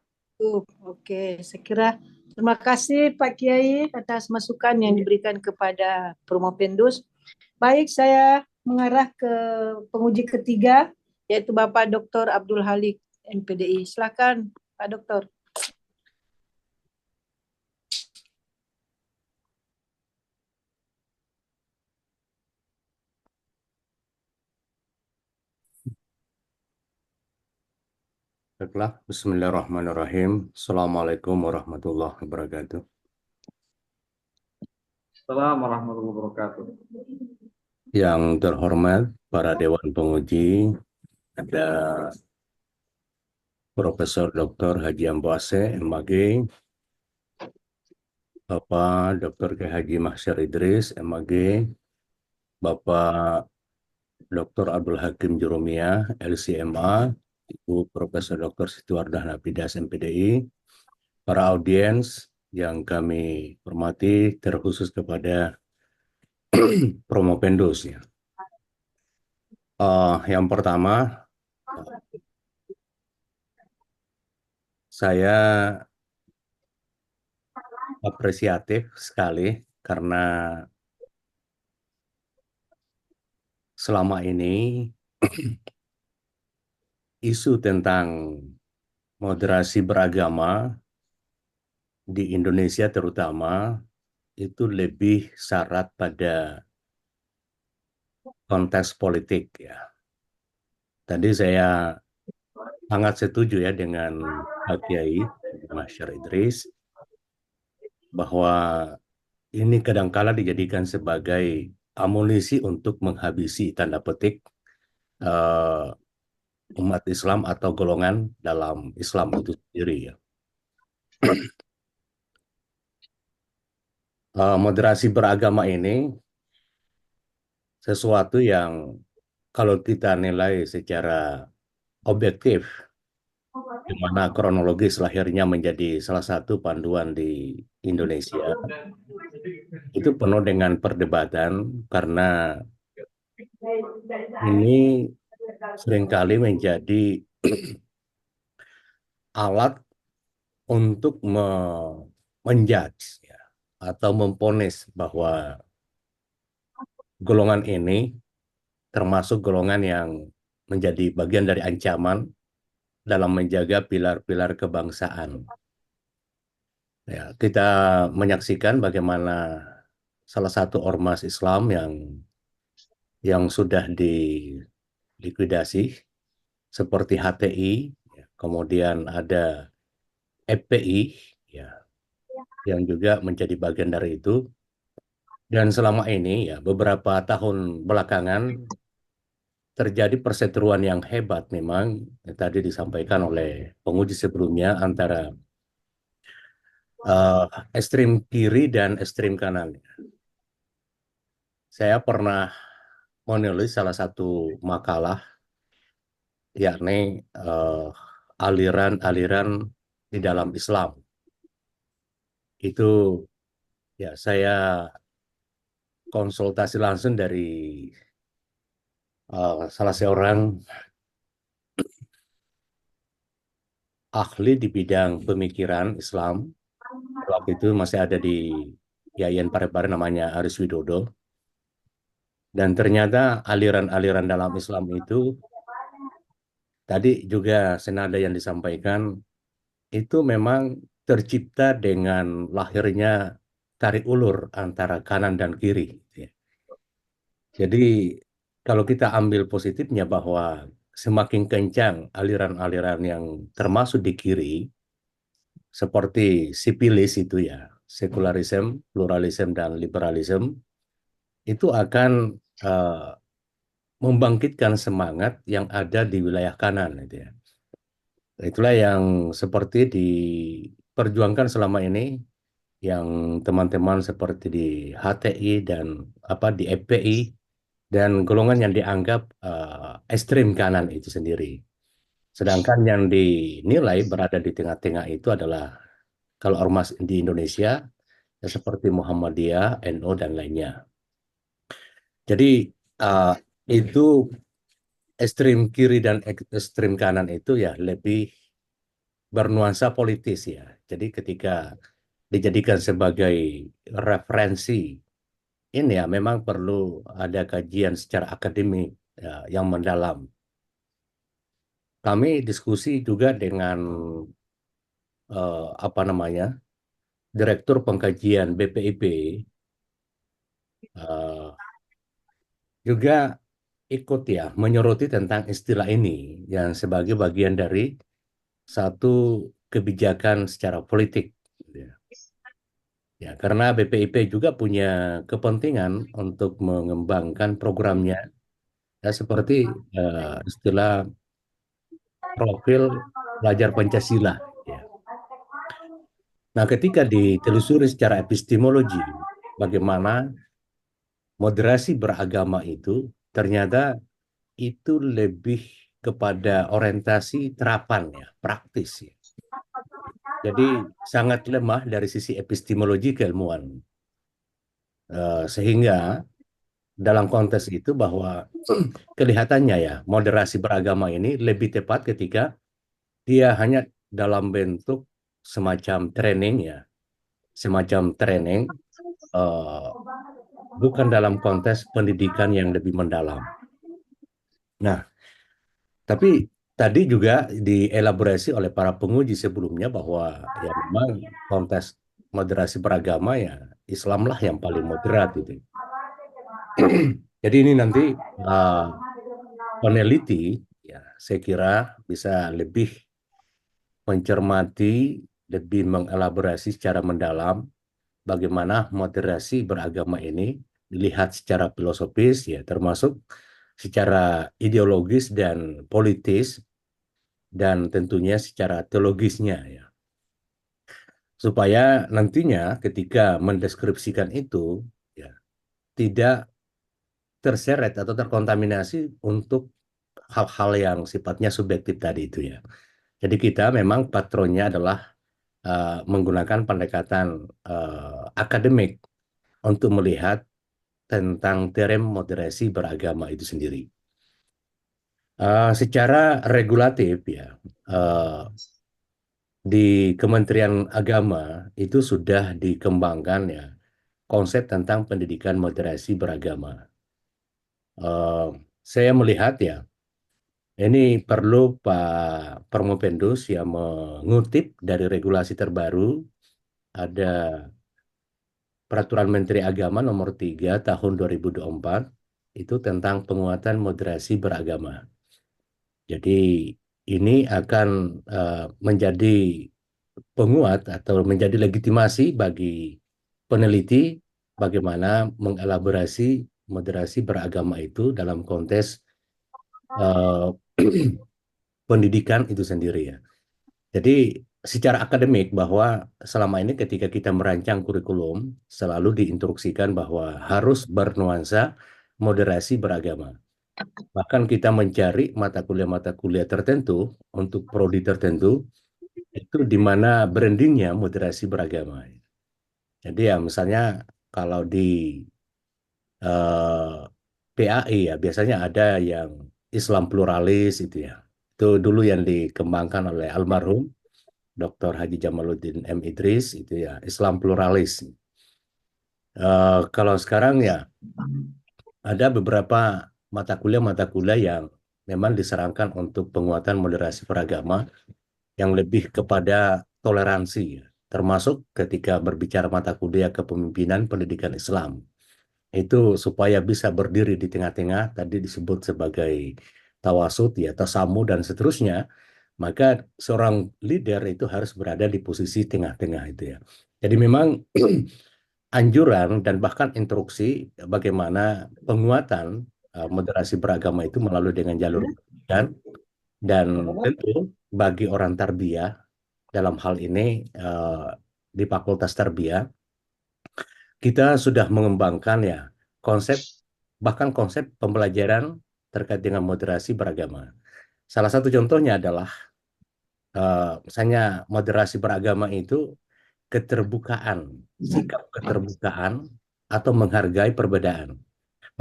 Oke, saya kira terima kasih Pak Kiai atas masukan yang diberikan kepada Promopendus. Baik, saya mengarah ke penguji ketiga, yaitu Bapak Dr. Abdul Halik, MPDI. Silakan, Pak Dokter. Baiklah, Bismillahirrahmanirrahim. Assalamualaikum warahmatullahi wabarakatuh. Assalamualaikum warahmatullahi wabarakatuh. Yang terhormat para Dewan Penguji, ada Profesor Dr. Haji Amboase, MAG, Bapak Dr. K. Haji Mahsyar Idris, MAG, Bapak Dr. Abdul Hakim Jurumia, LCMA, Ibu Profesor Dr. Siti-Wardah Nafidas, MPDI, para audiens yang kami hormati, terkhusus kepada Promopendus ya. Yang pertama, saya apresiatif sekali karena selama ini isu tentang moderasi beragama di Indonesia terutama itu lebih syarat pada konteks politik ya. Tadi saya sangat setuju ya dengan Pak Kiai Mas Syar Idris, bahwa ini kadangkala dijadikan sebagai amunisi untuk menghabisi tanda petik umat Islam atau golongan dalam Islam itu sendiri ya. Moderasi beragama ini sesuatu yang kalau kita nilai secara objektif, di mana kronologis lahirnya menjadi salah satu panduan di Indonesia, itu penuh dengan perdebatan karena ini seringkali menjadi alat untuk menjudge ya, atau memponis bahwa golongan ini termasuk golongan yang menjadi bagian dari ancaman dalam menjaga pilar-pilar kebangsaan. Ya, kita menyaksikan bagaimana salah satu ormas Islam yang sudah dilikuidasi seperti HTI, ya, kemudian ada FPI, ya, yang juga menjadi bagian dari itu. Dan selama ini, ya, beberapa tahun belakangan terjadi perseteruan yang hebat memang, yang tadi disampaikan oleh penguji sebelumnya antara ekstrem kiri dan ekstrem kanan. Saya pernah menulis salah satu makalah, yakni aliran-aliran di dalam Islam. Itu ya saya konsultasi langsung dari salah seorang ahli di bidang pemikiran Islam. Waktu itu masih ada di Yayan Parepare namanya Aris Widodo. Dan ternyata aliran-aliran dalam Islam itu tadi juga senada yang disampaikan itu memang tercipta dengan lahirnya tarik ulur antara kanan dan kiri. Jadi kalau kita ambil positifnya bahwa semakin kencang aliran-aliran yang termasuk di kiri, seperti sipilis itu ya, sekularisme, pluralisme, dan liberalisme, itu akan membangkitkan semangat yang ada di wilayah kanan. Gitu ya. Itulah yang seperti diperjuangkan selama ini, yang teman-teman seperti di HTI dan di FPI, dan golongan yang dianggap ekstrem kanan itu sendiri. Sedangkan yang dinilai berada di tengah-tengah itu adalah kalau ormas di Indonesia ya seperti Muhammadiyah, NU, dan lainnya. Jadi itu ekstrem kiri dan ekstrem kanan itu ya lebih bernuansa politis ya. Jadi ketika dijadikan sebagai referensi, ini ya memang perlu ada kajian secara akademik ya, yang mendalam. Kami diskusi juga dengan Direktur Pengkajian BPIP, juga ikut ya menyoroti tentang istilah ini yang sebagai bagian dari satu kebijakan secara politik. Ya, karena BPIP juga punya kepentingan untuk mengembangkan programnya, ya, seperti istilah profil pelajar Pancasila. Ya. Nah, ketika ditelusuri secara epistemologi, bagaimana moderasi beragama itu ternyata itu lebih kepada orientasi terapan ya, praktis ya. Jadi sangat lemah dari sisi epistemologi keilmuan. Sehingga dalam konteks itu bahwa kelihatannya ya moderasi beragama ini lebih tepat ketika dia hanya dalam bentuk semacam training ya, semacam training, bukan dalam konteks pendidikan yang lebih mendalam. Nah, tapi tadi juga dielaborasi oleh para penguji sebelumnya bahwa ya memang konteks moderasi beragama ya Islamlah yang paling moderat itu. Jadi ini nanti peneliti ya saya kira bisa lebih mencermati lebih mengelaborasi secara mendalam bagaimana moderasi beragama ini dilihat secara filosofis, ya, termasuk secara ideologis dan politis, dan tentunya secara teologisnya, ya. Supaya nantinya ketika mendeskripsikan itu, ya, tidak terseret atau terkontaminasi untuk hal-hal yang sifatnya subjektif tadi itu, ya. Jadi kita memang patronnya adalah menggunakan pendekatan akademik untuk melihat tentang term moderasi beragama itu sendiri. Secara regulatif, ya, di Kementerian Agama itu sudah dikembangkan, ya, konsep tentang pendidikan moderasi beragama. Saya melihat, ya, ini perlu Pak Permopendus yang mengutip dari regulasi terbaru, ada Peraturan Menteri Agama Nomor 3 Tahun 2024, itu tentang penguatan moderasi beragama. Jadi ini akan menjadi penguat atau menjadi legitimasi bagi peneliti bagaimana mengelaborasi moderasi beragama itu dalam konteks pendidikan itu sendiri, ya. Jadi secara akademik bahwa selama ini ketika kita merancang kurikulum selalu diinstruksikan bahwa harus bernuansa moderasi beragama. Bahkan kita mencari mata kuliah tertentu untuk prodi tertentu itu di mana brandingnya moderasi beragama. Jadi ya misalnya kalau di PAI, ya, biasanya ada yang Islam pluralis itu, ya. Itu dulu yang dikembangkan oleh almarhum Dr. Haji Jamaluddin M. Idris, itu, ya, Islam pluralis. Kalau sekarang, ya, ada beberapa mata kuliah yang memang disarankan untuk penguatan moderasi beragama yang lebih kepada toleransi, ya. Termasuk ketika berbicara mata kuliah kepemimpinan pendidikan Islam. Itu supaya bisa berdiri di tengah-tengah, tadi disebut sebagai tawasud, ya, tasamu, dan seterusnya. Maka seorang leader itu harus berada di posisi tengah-tengah itu, ya. Jadi memang anjuran dan bahkan instruksi bagaimana penguatan moderasi beragama itu melalui dengan jalur pendidikan, dan tentu bagi orang tarbiyah dalam hal ini di Fakultas Tarbiyah kita sudah mengembangkan, ya, konsep, bahkan konsep pembelajaran terkait dengan moderasi beragama. Salah satu contohnya adalah misalnya moderasi beragama itu keterbukaan, sikap keterbukaan atau menghargai perbedaan.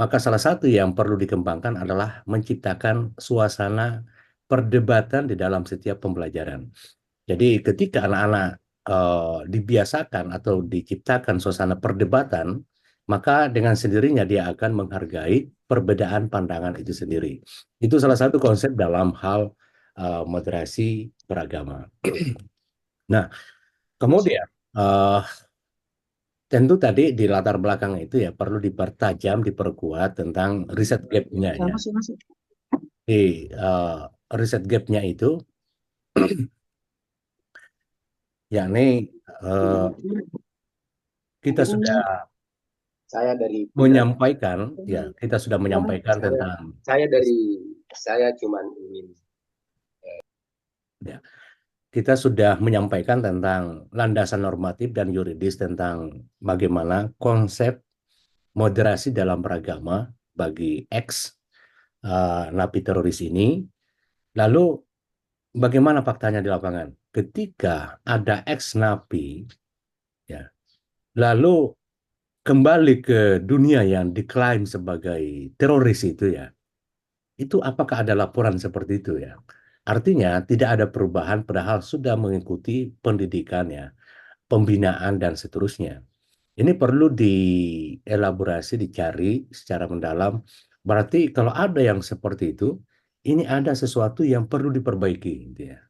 Maka salah satu yang perlu dikembangkan adalah menciptakan suasana perdebatan di dalam setiap pembelajaran. Jadi ketika anak-anak dibiasakan atau diciptakan suasana perdebatan, maka dengan sendirinya dia akan menghargai perbedaan pandangan itu sendiri. Itu salah satu konsep dalam hal moderasi beragama. Nah, kemudian tentu tadi di latar belakang itu, ya, perlu dipertajam, diperkuat tentang riset gap-nya, ya. Di riset gap-nya itu, yakni kita sudah Saya dari menyampaikan, ya, kita sudah menyampaikan tentang, saya cuman ingin ya, kita sudah menyampaikan tentang landasan normatif dan yuridis tentang bagaimana konsep moderasi dalam beragama bagi ex napi teroris ini. Lalu bagaimana faktanya di lapangan? Ketika ada ex napi, ya, lalu kembali ke dunia yang diklaim sebagai teroris itu, ya, itu apakah ada laporan seperti itu, ya? Artinya tidak ada perubahan padahal sudah mengikuti pendidikannya, pembinaan, dan seterusnya. Ini perlu dielaborasi, dicari secara mendalam. Berarti kalau ada yang seperti itu, ini ada sesuatu yang perlu diperbaiki, gitu, ya.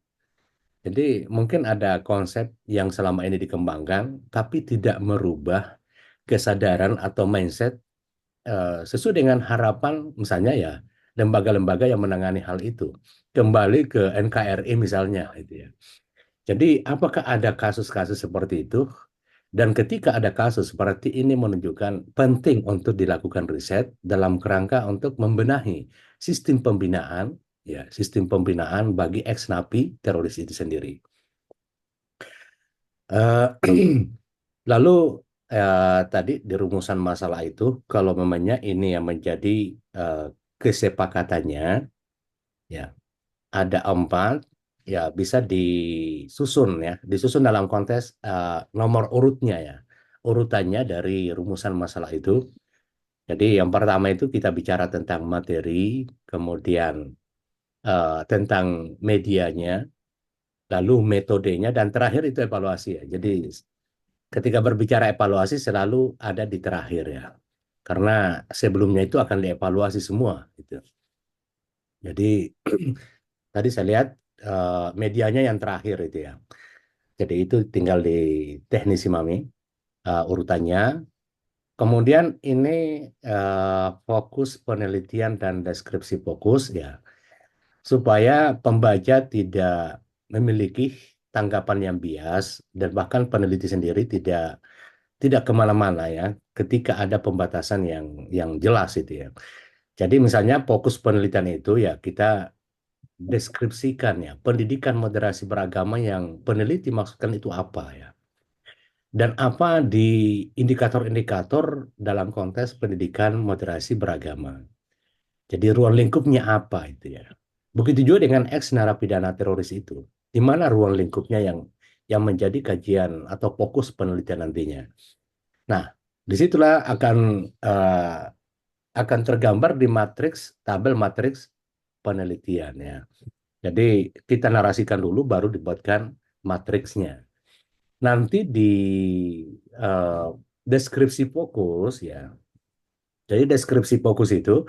Jadi mungkin ada konsep yang selama ini dikembangkan, tapi tidak merubah kesadaran atau mindset sesuai dengan harapan, misalnya, ya, lembaga-lembaga yang menangani hal itu. Kembali ke NKRI misalnya, itu, ya. Jadi apakah ada kasus-kasus seperti itu? Dan ketika ada kasus seperti ini menunjukkan penting untuk dilakukan riset dalam kerangka untuk membenahi sistem pembinaan, ya, sistem pembinaan bagi ex-napi teroris itu sendiri. Eh, Lalu tadi di rumusan masalah itu, kalau memangnya ini yang menjadi eh, kesepakatannya, ya ada 4, ya bisa disusun ya, disusun dalam konteks nomor urutnya ya, urutannya dari rumusan masalah itu. Jadi yang pertama itu kita bicara tentang materi, kemudian tentang medianya, lalu metodenya, dan terakhir itu evaluasi ya. Jadi ketika berbicara evaluasi selalu ada di terakhir ya. Karena sebelumnya itu akan dievaluasi semua gitu. Jadi tadi saya lihat medianya yang terakhir itu ya. Jadi itu tinggal di teknisi Mami urutannya. Kemudian ini fokus penelitian dan deskripsi fokus ya. Supaya pembaca tidak memiliki tanggapan yang bias dan bahkan peneliti sendiri tidak kemana-mana ya ketika ada pembatasan yang jelas itu ya. Jadi misalnya fokus penelitian itu ya kita deskripsikan ya pendidikan moderasi beragama yang peneliti maksudkan itu apa ya. Dan apa di indikator-indikator dalam konteks pendidikan moderasi beragama. Jadi ruang lingkupnya apa itu ya. Begitu juga dengan ex narapidana teroris itu. Di mana ruang lingkupnya yang menjadi kajian atau fokus penelitian nantinya. Nah, disitulah eh, akan tergambar di matriks tabel matriks penelitian ya. Jadi kita narasikan dulu baru dibuatkan matriksnya. Nanti di eh, deskripsi fokus ya. Jadi deskripsi fokus itu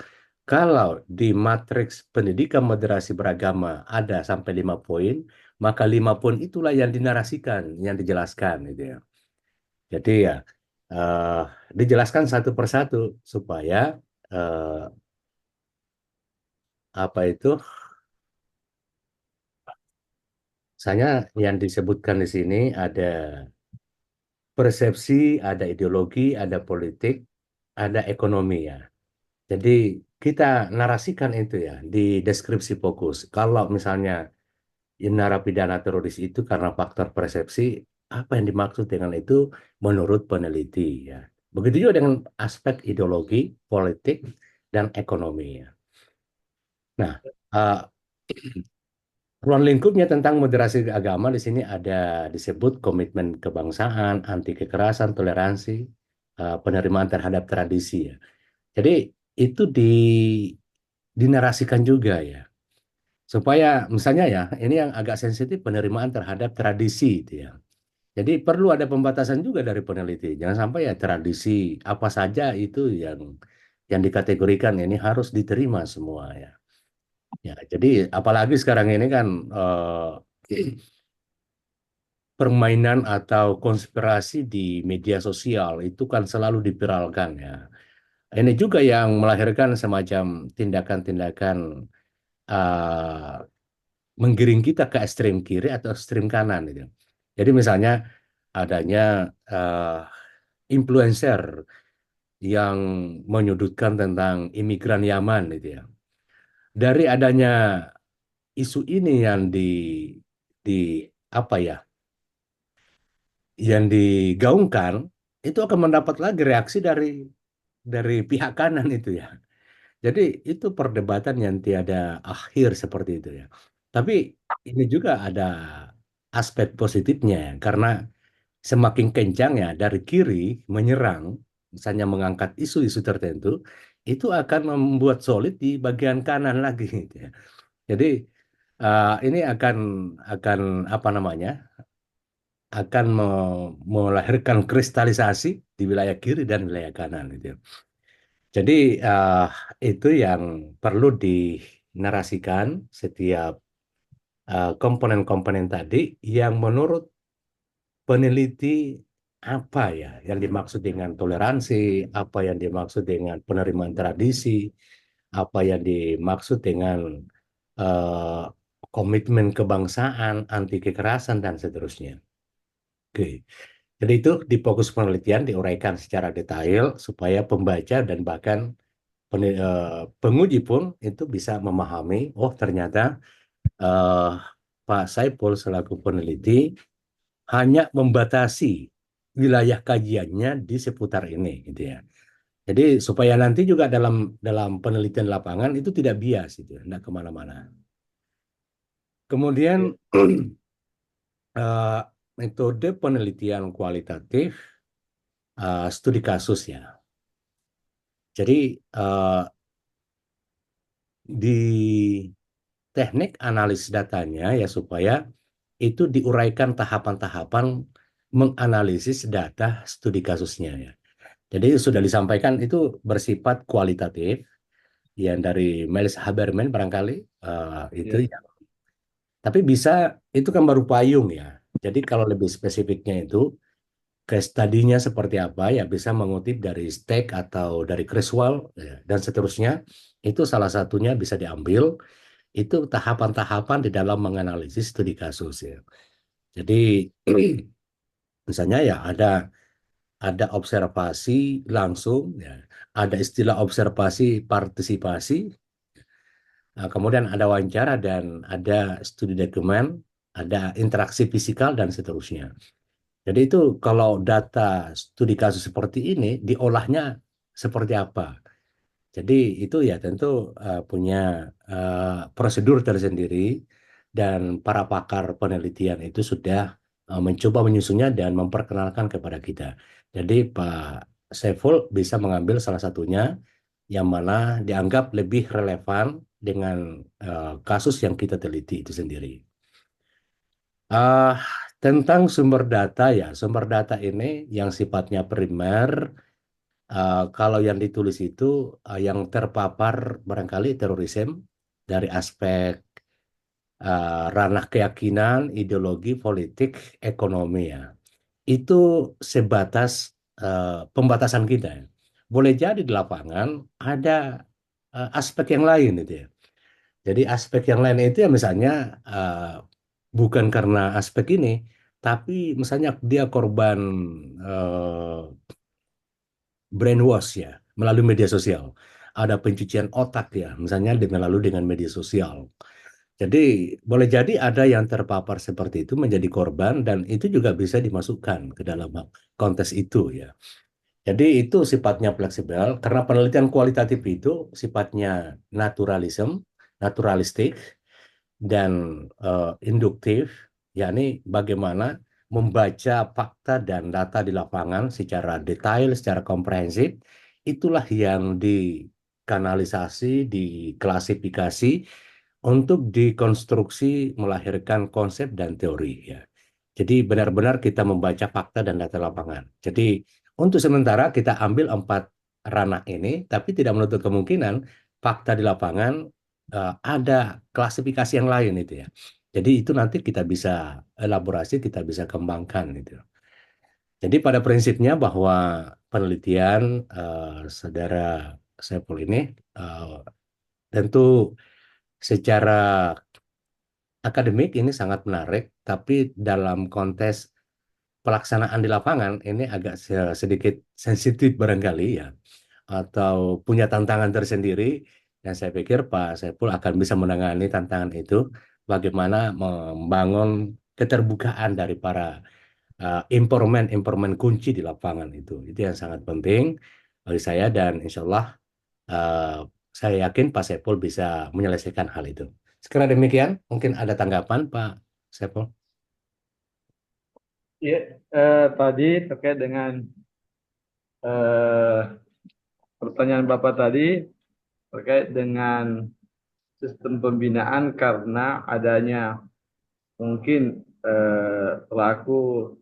kalau di matriks pendidikan moderasi beragama ada sampai 5 poin, maka 5 poin itulah yang dinarasikan, yang dijelaskan gitu ya. Jadi ya eh, dijelaskan satu persatu supaya eh, apa itu misalnya yang disebutkan di sini ada persepsi, ada ideologi, ada politik, ada ekonomi ya. Jadi kita narasikan itu ya di deskripsi fokus. Kalau misalnya narapidana teroris itu karena faktor persepsi, apa yang dimaksud dengan itu menurut peneliti ya. Begitu juga dengan aspek ideologi, politik, dan ekonomi ya. Nah, eh, ruang lingkupnya tentang moderasi agama di sini ada disebut komitmen kebangsaan, anti kekerasan, toleransi, penerimaan terhadap tradisi ya. Jadi itu dinarasikan juga ya. Supaya misalnya ya, ini yang agak sensitif penerimaan terhadap tradisi itu ya. Jadi perlu ada pembatasan juga dari peneliti. Jangan sampai ya tradisi apa saja itu yang dikategorikan ini harus diterima semua ya. Ya, jadi apalagi sekarang ini kan permainan atau konspirasi di media sosial itu kan selalu dipiralkan ya. Ini juga yang melahirkan semacam tindakan-tindakan eh, menggiring kita ke ekstrem kiri atau ekstrem kanan gitu. Jadi misalnya adanya eh, influencer yang menyudutkan tentang imigran Yaman gitu ya. Dari adanya isu ini di apa ya, yang digaungkan itu akan mendapat lagi reaksi dari pihak kanan itu ya. Jadi itu perdebatan yang tiada akhir seperti itu ya. Tapi ini juga ada aspek positifnya karena semakin kencang ya dari kiri menyerang, misalnya mengangkat isu-isu tertentu, itu akan membuat solid di bagian kanan lagi gitu ya. Jadi ini akan apa namanya? Akan melahirkan kristalisasi di wilayah kiri dan wilayah kanan gitu ya. Jadi itu yang perlu dinarasikan setiap komponen-komponen tadi yang menurut peneliti apa ya yang dimaksud dengan toleransi, apa yang dimaksud dengan penerimaan tradisi, apa yang dimaksud dengan eh, komitmen kebangsaan, anti kekerasan, dan seterusnya. Oke. Jadi itu di fokus penelitian diuraikan secara detail supaya pembaca dan bahkan penguji pun itu bisa memahami, oh ternyata eh, Pak Saiful selaku peneliti hanya membatasi wilayah kajiannya di seputar ini, gitu ya. Jadi supaya nanti juga dalam dalam penelitian lapangan itu tidak bias, gitu, tidak kemana-mana. Kemudian eh, metode penelitian kualitatif, studi kasus ya. Jadi di teknik analisis datanya ya supaya itu diuraikan tahapan-tahapan menganalisis data studi kasusnya ya. Jadi sudah disampaikan itu bersifat kualitatif yang dari Miles Haberman barangkali itu Ya. ya. Tapi bisa itu kan baru payung ya. Jadi kalau lebih spesifiknya itu case study-nya seperti apa ya bisa mengutip dari Steck atau dari Criswell ya, dan seterusnya. Itu salah satunya bisa diambil. Itu tahapan-tahapan di dalam menganalisis studi kasus ya. Jadi misalnya ya ada observasi langsung ya, ada istilah observasi partisipasi, kemudian ada wawancara dan ada studi dokumen, ada interaksi fisikal dan seterusnya. Jadi itu kalau data studi kasus seperti ini diolahnya seperti apa? Jadi itu ya tentu punya prosedur tersendiri dan para pakar penelitian itu sudah mencoba menyusunnya dan memperkenalkan kepada kita. Jadi Pak Saiful bisa mengambil salah satunya yang mana dianggap lebih relevan dengan kasus yang kita teliti itu sendiri. Ah, tentang sumber data ya, sumber data ini yang sifatnya primer. Kalau yang ditulis itu yang terpapar barangkali terorisme dari aspek ranah keyakinan, ideologi, politik, ekonomi ya. Itu sebatas pembatasan kita. Ya. Boleh jadi di lapangan ada aspek yang lain itu ya. Jadi aspek yang lain itu ya misalnya bukan karena aspek ini, tapi misalnya dia korban eh, brainwash ya melalui media sosial. Ada pencucian otak ya, misalnya melalui dengan media sosial. Jadi boleh jadi ada yang terpapar seperti itu menjadi korban dan itu juga bisa dimasukkan ke dalam kontes itu ya. Jadi itu sifatnya fleksibel karena penelitian kualitatif itu sifatnya naturalistik dan induktif, yakni bagaimana membaca fakta dan data di lapangan secara detail, secara komprehensif, itulah yang dikanalisasi, diklasifikasi untuk dikonstruksi melahirkan konsep dan teori ya. Jadi benar-benar kita membaca fakta dan data lapangan. Jadi untuk sementara kita ambil 4 ranah ini, tapi tidak menutup kemungkinan fakta di lapangan ada klasifikasi yang lain itu ya. Jadi itu nanti kita bisa elaborasi, kita bisa kembangkan itu. Jadi pada prinsipnya bahwa penelitian saudara Saiful ini tentu secara akademik ini sangat menarik, tapi dalam konteks pelaksanaan di lapangan ini agak sedikit sensitif barangkali ya, atau punya tantangan tersendiri. Dan saya pikir Pak Saiful akan bisa menangani tantangan itu, bagaimana membangun keterbukaan dari para informan-informan kunci di lapangan itu. Itu yang sangat penting bagi saya dan insya Allah eh, saya yakin Pak Saiful bisa menyelesaikan hal itu. Sekira demikian, mungkin ada tanggapan Pak Saiful. Ya, tadi terkait dengan eh, pertanyaan Bapak tadi terkait dengan sistem pembinaan karena adanya mungkin pelaku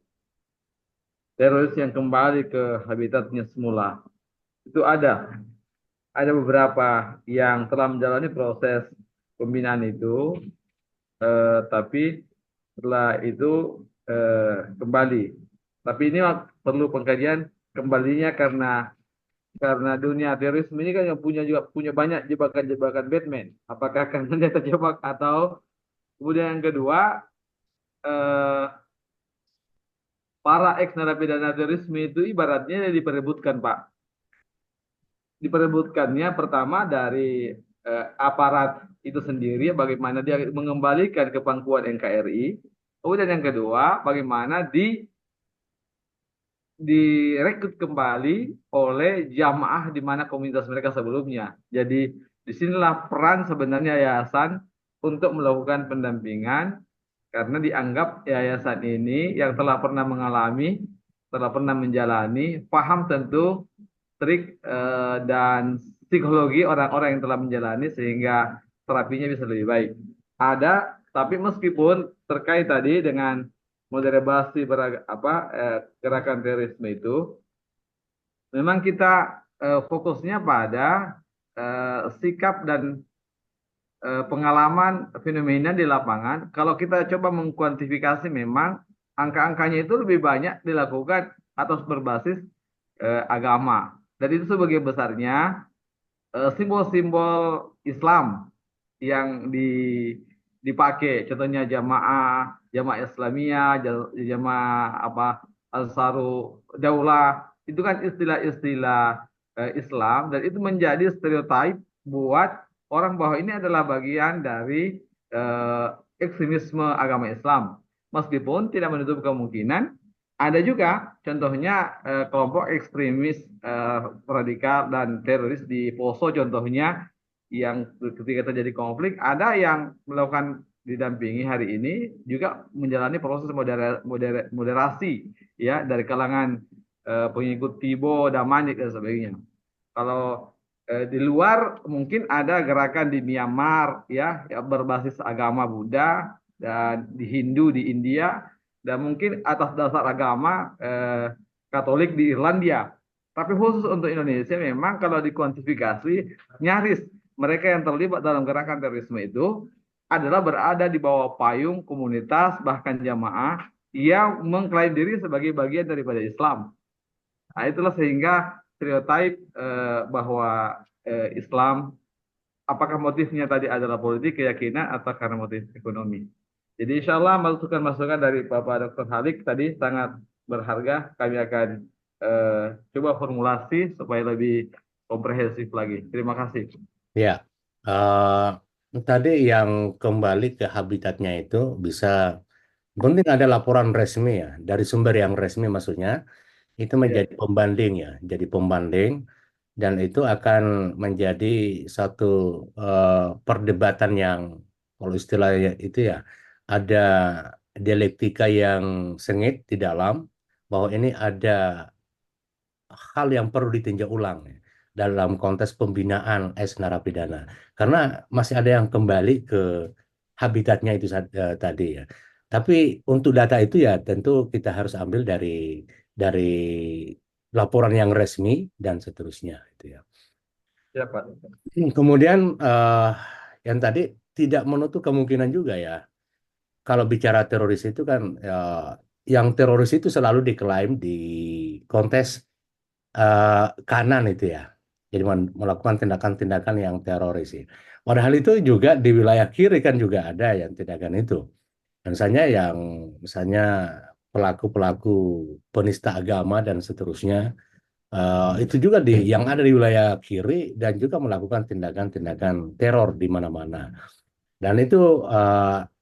teroris yang kembali ke habitatnya semula. Itu ada beberapa yang telah menjalani proses pembinaan itu, tapi setelah itu kembali. Tapi ini perlu pengkajian kembalinya karena dunia terorisme ini kan yang punya banyak jebakan-jebakan Batman. Apakah karena dia terjebak atau Kemudian yang kedua, para ex-narapidana terorisme itu ibaratnya diperebutkan, Pak. Diperebutkannya pertama dari aparat itu sendiri, bagaimana dia mengembalikan ke pangkuan NKRI. Kemudian yang kedua, bagaimana direkrut kembali oleh jamaah di mana komunitas mereka sebelumnya. Jadi disinilah peran sebenarnya yayasan untuk melakukan pendampingan, karena dianggap yayasan ini yang telah pernah mengalami, telah pernah menjalani, paham tentu trik dan psikologi orang-orang yang telah menjalani sehingga terapinya bisa lebih baik. Ada, tapi meskipun terkait tadi dengan moderasi gerakan terorisme itu, memang kita fokusnya pada sikap dan pengalaman fenomena di lapangan. Kalau kita coba mengkuantifikasi, memang angka-angkanya itu lebih banyak dilakukan atau berbasis agama. Dan itu sebagai besarnya simbol-simbol Islam yang dipakai, contohnya jamaah Islamiyah, jamaah Ansaru Daulah, itu kan istilah-istilah Islam, dan itu menjadi stereotip buat orang bahwa ini adalah bagian dari ekstremisme agama Islam. Meskipun tidak menutup kemungkinan ada juga contohnya kelompok ekstremis radikal dan teroris di Poso contohnya, yang ketika terjadi konflik ada yang melakukan didampingi hari ini juga menjalani proses moderasi ya dari kalangan pengikut Tibo, Damanik dan sebagainya. Kalau di luar mungkin ada gerakan di Myanmar ya berbasis agama Buddha, dan di Hindu di India, dan mungkin atas dasar agama Katolik di Irlandia. Tapi khusus untuk Indonesia memang kalau dikuantifikasi nyaris mereka yang terlibat dalam gerakan terorisme itu adalah berada di bawah payung komunitas bahkan jamaah yang mengklaim diri sebagai bagian daripada Islam. Nah, itulah sehingga stereotip bahwa Islam, apakah motifnya tadi adalah politik, keyakinan, atau karena motif ekonomi. Jadi insya Allah masukan-masukan dari Bapak Dr. Halik tadi sangat berharga. Kami akan coba formulasi supaya lebih komprehensif lagi. Terima kasih. Ya, tadi yang kembali ke habitatnya itu bisa penting ada laporan resmi ya dari sumber yang resmi, maksudnya itu menjadi pembanding ya, jadi pembanding, dan itu akan menjadi satu perdebatan yang kalau istilahnya itu ya ada dialektika yang sengit di dalam, bahwa ini ada hal yang perlu ditinjau ulang ya, dalam konteks pembinaan narapidana, karena masih ada yang kembali ke habitatnya itu tadi ya. Tapi untuk data itu ya tentu kita harus ambil dari laporan yang resmi dan seterusnya itu ya. Ya, Pak. Kemudian yang tadi tidak menutup kemungkinan juga ya, kalau bicara teroris itu kan yang teroris itu selalu diklaim di kontes kanan itu ya. Jadi melakukan tindakan-tindakan yang teroris ya. Padahal itu juga di wilayah kiri kan juga ada yang tindakan itu. Dan misalnya pelaku-pelaku penista agama dan seterusnya, itu juga yang ada di wilayah kiri dan juga melakukan tindakan-tindakan teror di mana-mana. Dan itu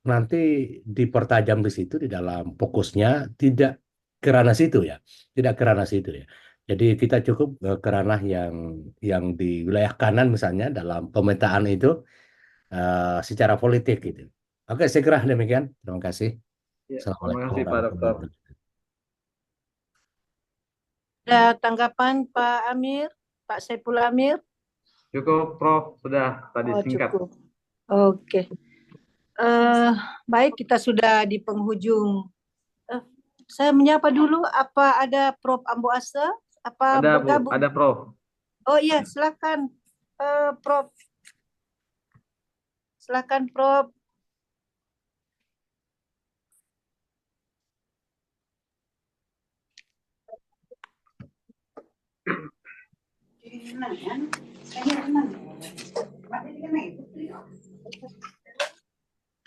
nanti dipertajam di situ di dalam fokusnya, tidak ke ranah situ ya, tidak ke ranah situ ya. Jadi kita cukup ke ranah yang di wilayah kanan misalnya dalam pemetaan itu secara politik gitu. Oke, saya kira demikian. Terima kasih. Ya, terima Assalamualaikum kasih Pak warahmatullahi Dokter. wabarakatuh. Ada tanggapan Pak Amir, Pak Saiful Amir? Cukup, Prof. Sudah tadi Oh, singkat. cukup. Oke. Baik, kita sudah di penghujung. Saya menyapa dulu, apa ada Prof. Ambo Asa? Apa Ada, Bu. bergabung? Ada, Prof. Oh iya, silakan Prof. Silakan Prof.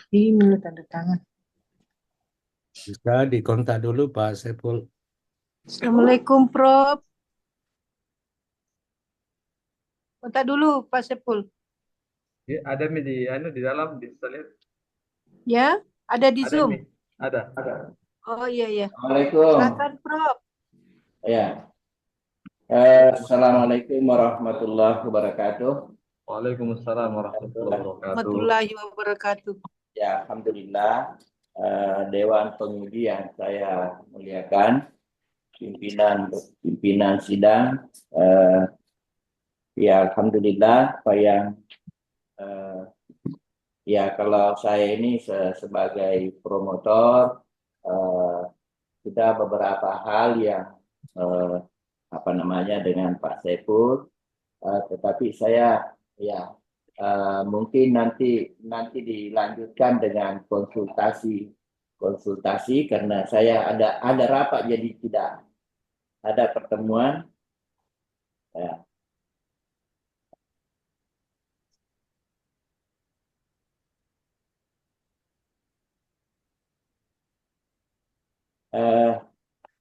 Ini tanda tangan. Bisa dikontak dulu Pak Saiful. Assalamualaikum, Prof. Kontak dulu, Pak Sepul. Ya, ada Mi di dalam bisa lihat. Ya, ada di Ada Zoom. Mi. Ada. Oh iya, iya. Assalamualaikum. Silakan, Prof. Ya. Assalamualaikum warahmatullahi wabarakatuh. Waalaikumsalam warahmatullahi wabarakatuh. Warahmatullahi wabarakatuh. Ya, alhamdulillah. Dewan Penguji yang saya muliakan, pimpinan sidang. Ya, alhamdulillah. Apa yang ya kalau saya ini sebagai promotor, sudah beberapa hal yang dengan Pak Saiful, tetapi saya ya mungkin nanti dilanjutkan dengan konsultasi karena saya ada rapat jadi tidak ada pertemuan. Ya.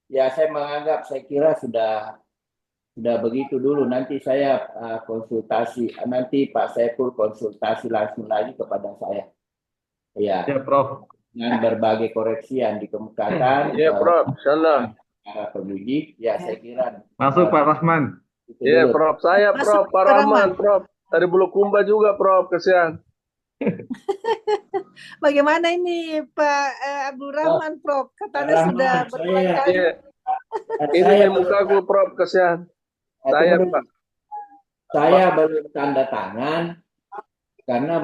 Ya saya menganggap, saya kira sudah begitu dulu. Nanti saya nanti Pak Saiful konsultasi langsung lagi kepada saya. Ya, Prof. Dengan berbagai koreksi yang dikemukakan. Ya, Prof. Insyaallah. Para penguji, ya saya kira. Masuk Pak Rahman. Ya, Prof. Saya Prof. Pak Rahman, Prof. Dari Bulukumba juga, Prof. Kesian. Bagaimana ini Pak Abdul Rahman, Prof? Katanya sudah berulang kali. Ini mukaku, Prof. Kesian. Saya, Pak. Saya baru tanda tangan karena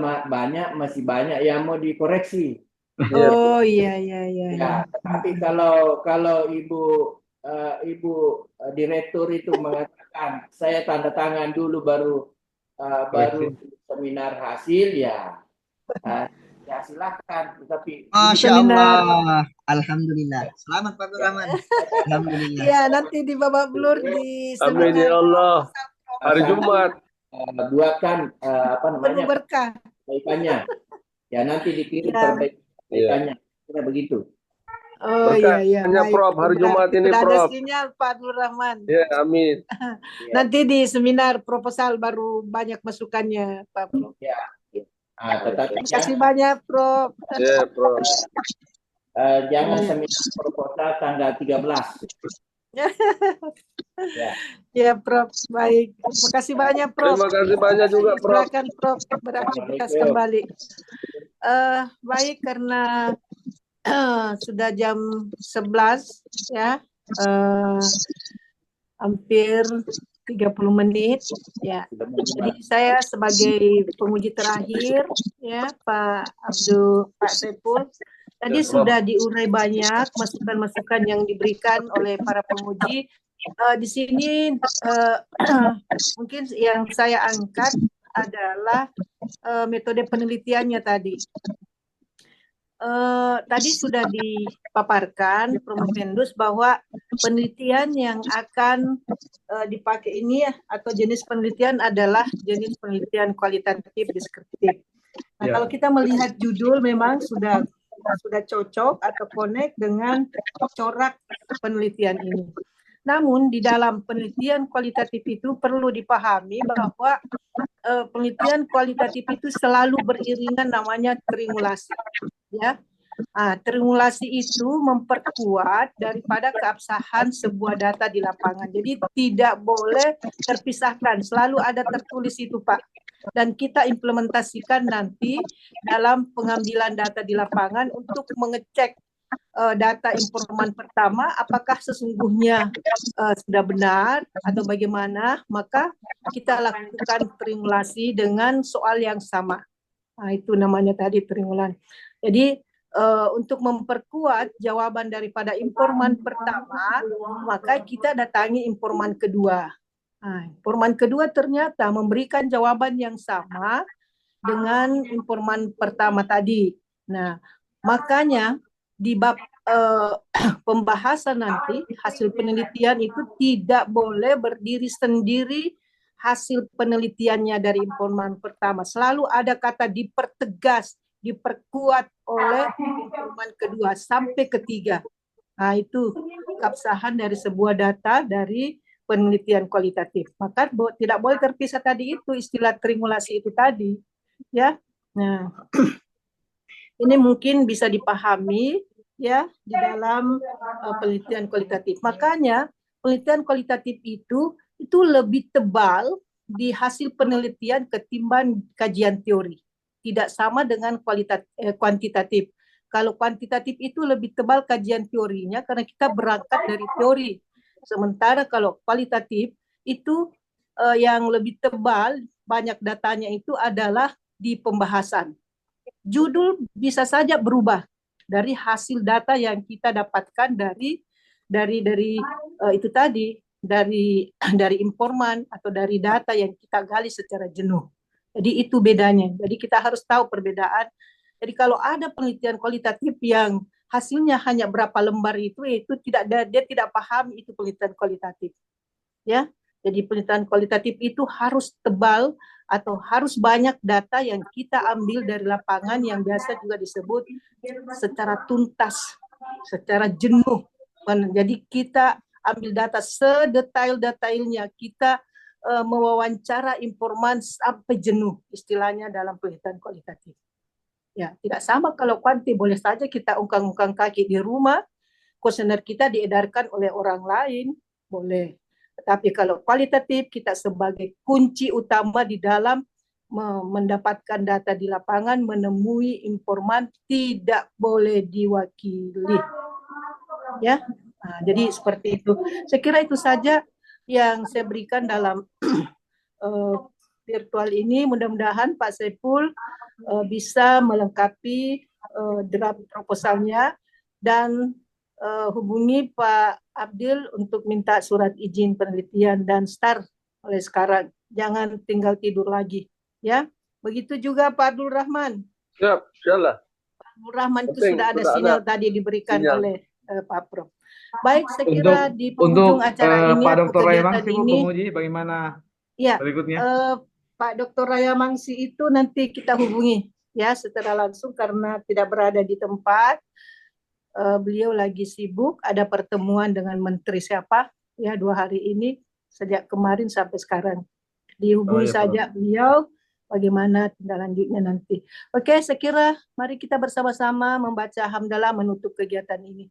masih banyak yang mau dikoreksi. Oh iya. Ya, tapi kalau Ibu Direktur itu mengatakan saya tanda tangan dulu baru seminar hasil, ya silakan. Tapi Masya Allah, alhamdulillah. Selamat Pak Rahman. Alhamdulillah. Ya, nanti di babak belur di Amin ya Allah. Hari Jumat. Buatkan penuh berkah. perbaikannya. Ya nanti dikirim perbaikannya. Kira begitu. Oh iya. Prof, hari Jumat ini, Prof. Ada sinyal Pak Abdul Rahman. Ya, amin. Nanti di seminar proposal baru banyak masukannya, Pak Prof. Ya. Terima kasih banyak, Prof. Ya, Prof. Jangan seminar proposal tanggal 13. Ya, Prof. Baik. Terima kasih banyak, Prof. Terima kasih banyak juga, Prof. Silakan, Prof, beraktivitas kembali. Baik, karena sudah jam 11 ya. Hampir 30 menit ya. Jadi saya sebagai penguji terakhir ya, Pak Saiful, tadi sudah diurai banyak masukan-masukan yang diberikan oleh para penguji. Di sini mungkin yang saya angkat adalah metode penelitiannya tadi. Tadi sudah dipaparkan Promovendus bahwa penelitian yang akan dipakai ini atau jenis penelitian adalah jenis penelitian kualitatif deskriptif. Nah, kalau kita melihat judul memang sudah cocok atau connect dengan corak penelitian ini. Namun di dalam penelitian kualitatif itu perlu dipahami bahwa penelitian kualitatif itu selalu beriringan namanya trimulasi. Ya, trimulasi itu memperkuat daripada keabsahan sebuah data di lapangan. Jadi tidak boleh terpisahkan, selalu ada tertulis itu, Pak. Dan kita implementasikan nanti dalam pengambilan data di lapangan untuk mengecek data informan pertama apakah sesungguhnya sudah benar atau bagaimana, maka kita lakukan trimulasi dengan soal yang sama. Nah, itu namanya tadi trimulan. Jadi untuk memperkuat jawaban daripada informan pertama, maka kita datangi informan kedua. Nah, informan kedua ternyata memberikan jawaban yang sama dengan informan pertama tadi. Nah, makanya di bab pembahasan nanti hasil penelitian itu tidak boleh berdiri sendiri hasil penelitiannya dari informan pertama. Selalu ada kata dipertegas diperkuat oleh informan kedua sampai ketiga. Nah, itu keabsahan dari sebuah data dari penelitian kualitatif. Maka tidak boleh terpisah tadi itu istilah trimulasi itu tadi, ya. Nah, ini mungkin bisa dipahami ya di dalam penelitian kualitatif. Makanya penelitian kualitatif itu lebih tebal di hasil penelitian ketimbang kajian teori. Tidak sama dengan kuantitatif. Kalau kuantitatif itu lebih tebal kajian teorinya karena kita berangkat dari teori. Sementara kalau kualitatif itu yang lebih tebal, banyak datanya itu adalah di pembahasan. Judul bisa saja berubah dari hasil data yang kita dapatkan dari itu tadi, dari informan atau dari data yang kita gali secara jenuh. Jadi itu bedanya. Jadi kita harus tahu perbedaan. Jadi kalau ada penelitian kualitatif yang hasilnya hanya berapa lembar itu dia tidak paham itu penelitian kualitatif. Ya. Jadi penelitian kualitatif itu harus tebal atau harus banyak data yang kita ambil dari lapangan yang biasa juga disebut secara tuntas, secara jenuh. Jadi kita ambil data sedetail-detailnya, kita mewawancara informan sampai jenuh, istilahnya dalam penelitian kualitatif. Ya, tidak sama kalau kuanti, boleh saja kita ungkang-ungkang kaki di rumah, kuesioner kita diedarkan oleh orang lain, boleh. Tapi kalau kualitatif, kita sebagai kunci utama di dalam mendapatkan data di lapangan, menemui informan, tidak boleh diwakili. Ya, nah, jadi seperti itu. Saya kira itu saja yang saya berikan dalam virtual ini. Mudah-mudahan Pak Saiful bisa melengkapi draft proposalnya dan hubungi Pak Abdil untuk minta surat izin penelitian dan start oleh sekarang. Jangan tinggal tidur lagi, ya. Begitu juga Pak Abdul Rahman. Siap, insyaallah. Pak Abdul Rahman itu sudah ada sinyal tadi diberikan oleh Pak Prof. Baik, saya kira di penghujung acara ini Pak Dr. Raya Mangsi ini, menguji bagaimana ya, berikutnya? Pak Dr. Raya Mangsi itu nanti kita hubungi ya secara langsung karena tidak berada di tempat. Beliau lagi sibuk, ada pertemuan dengan menteri siapa ya 2 hari ini sejak kemarin sampai sekarang. Dihubungi saja beliau bagaimana tindak lanjutnya nanti. Oke, saya kira mari kita bersama-sama membaca hamdalah menutup kegiatan ini.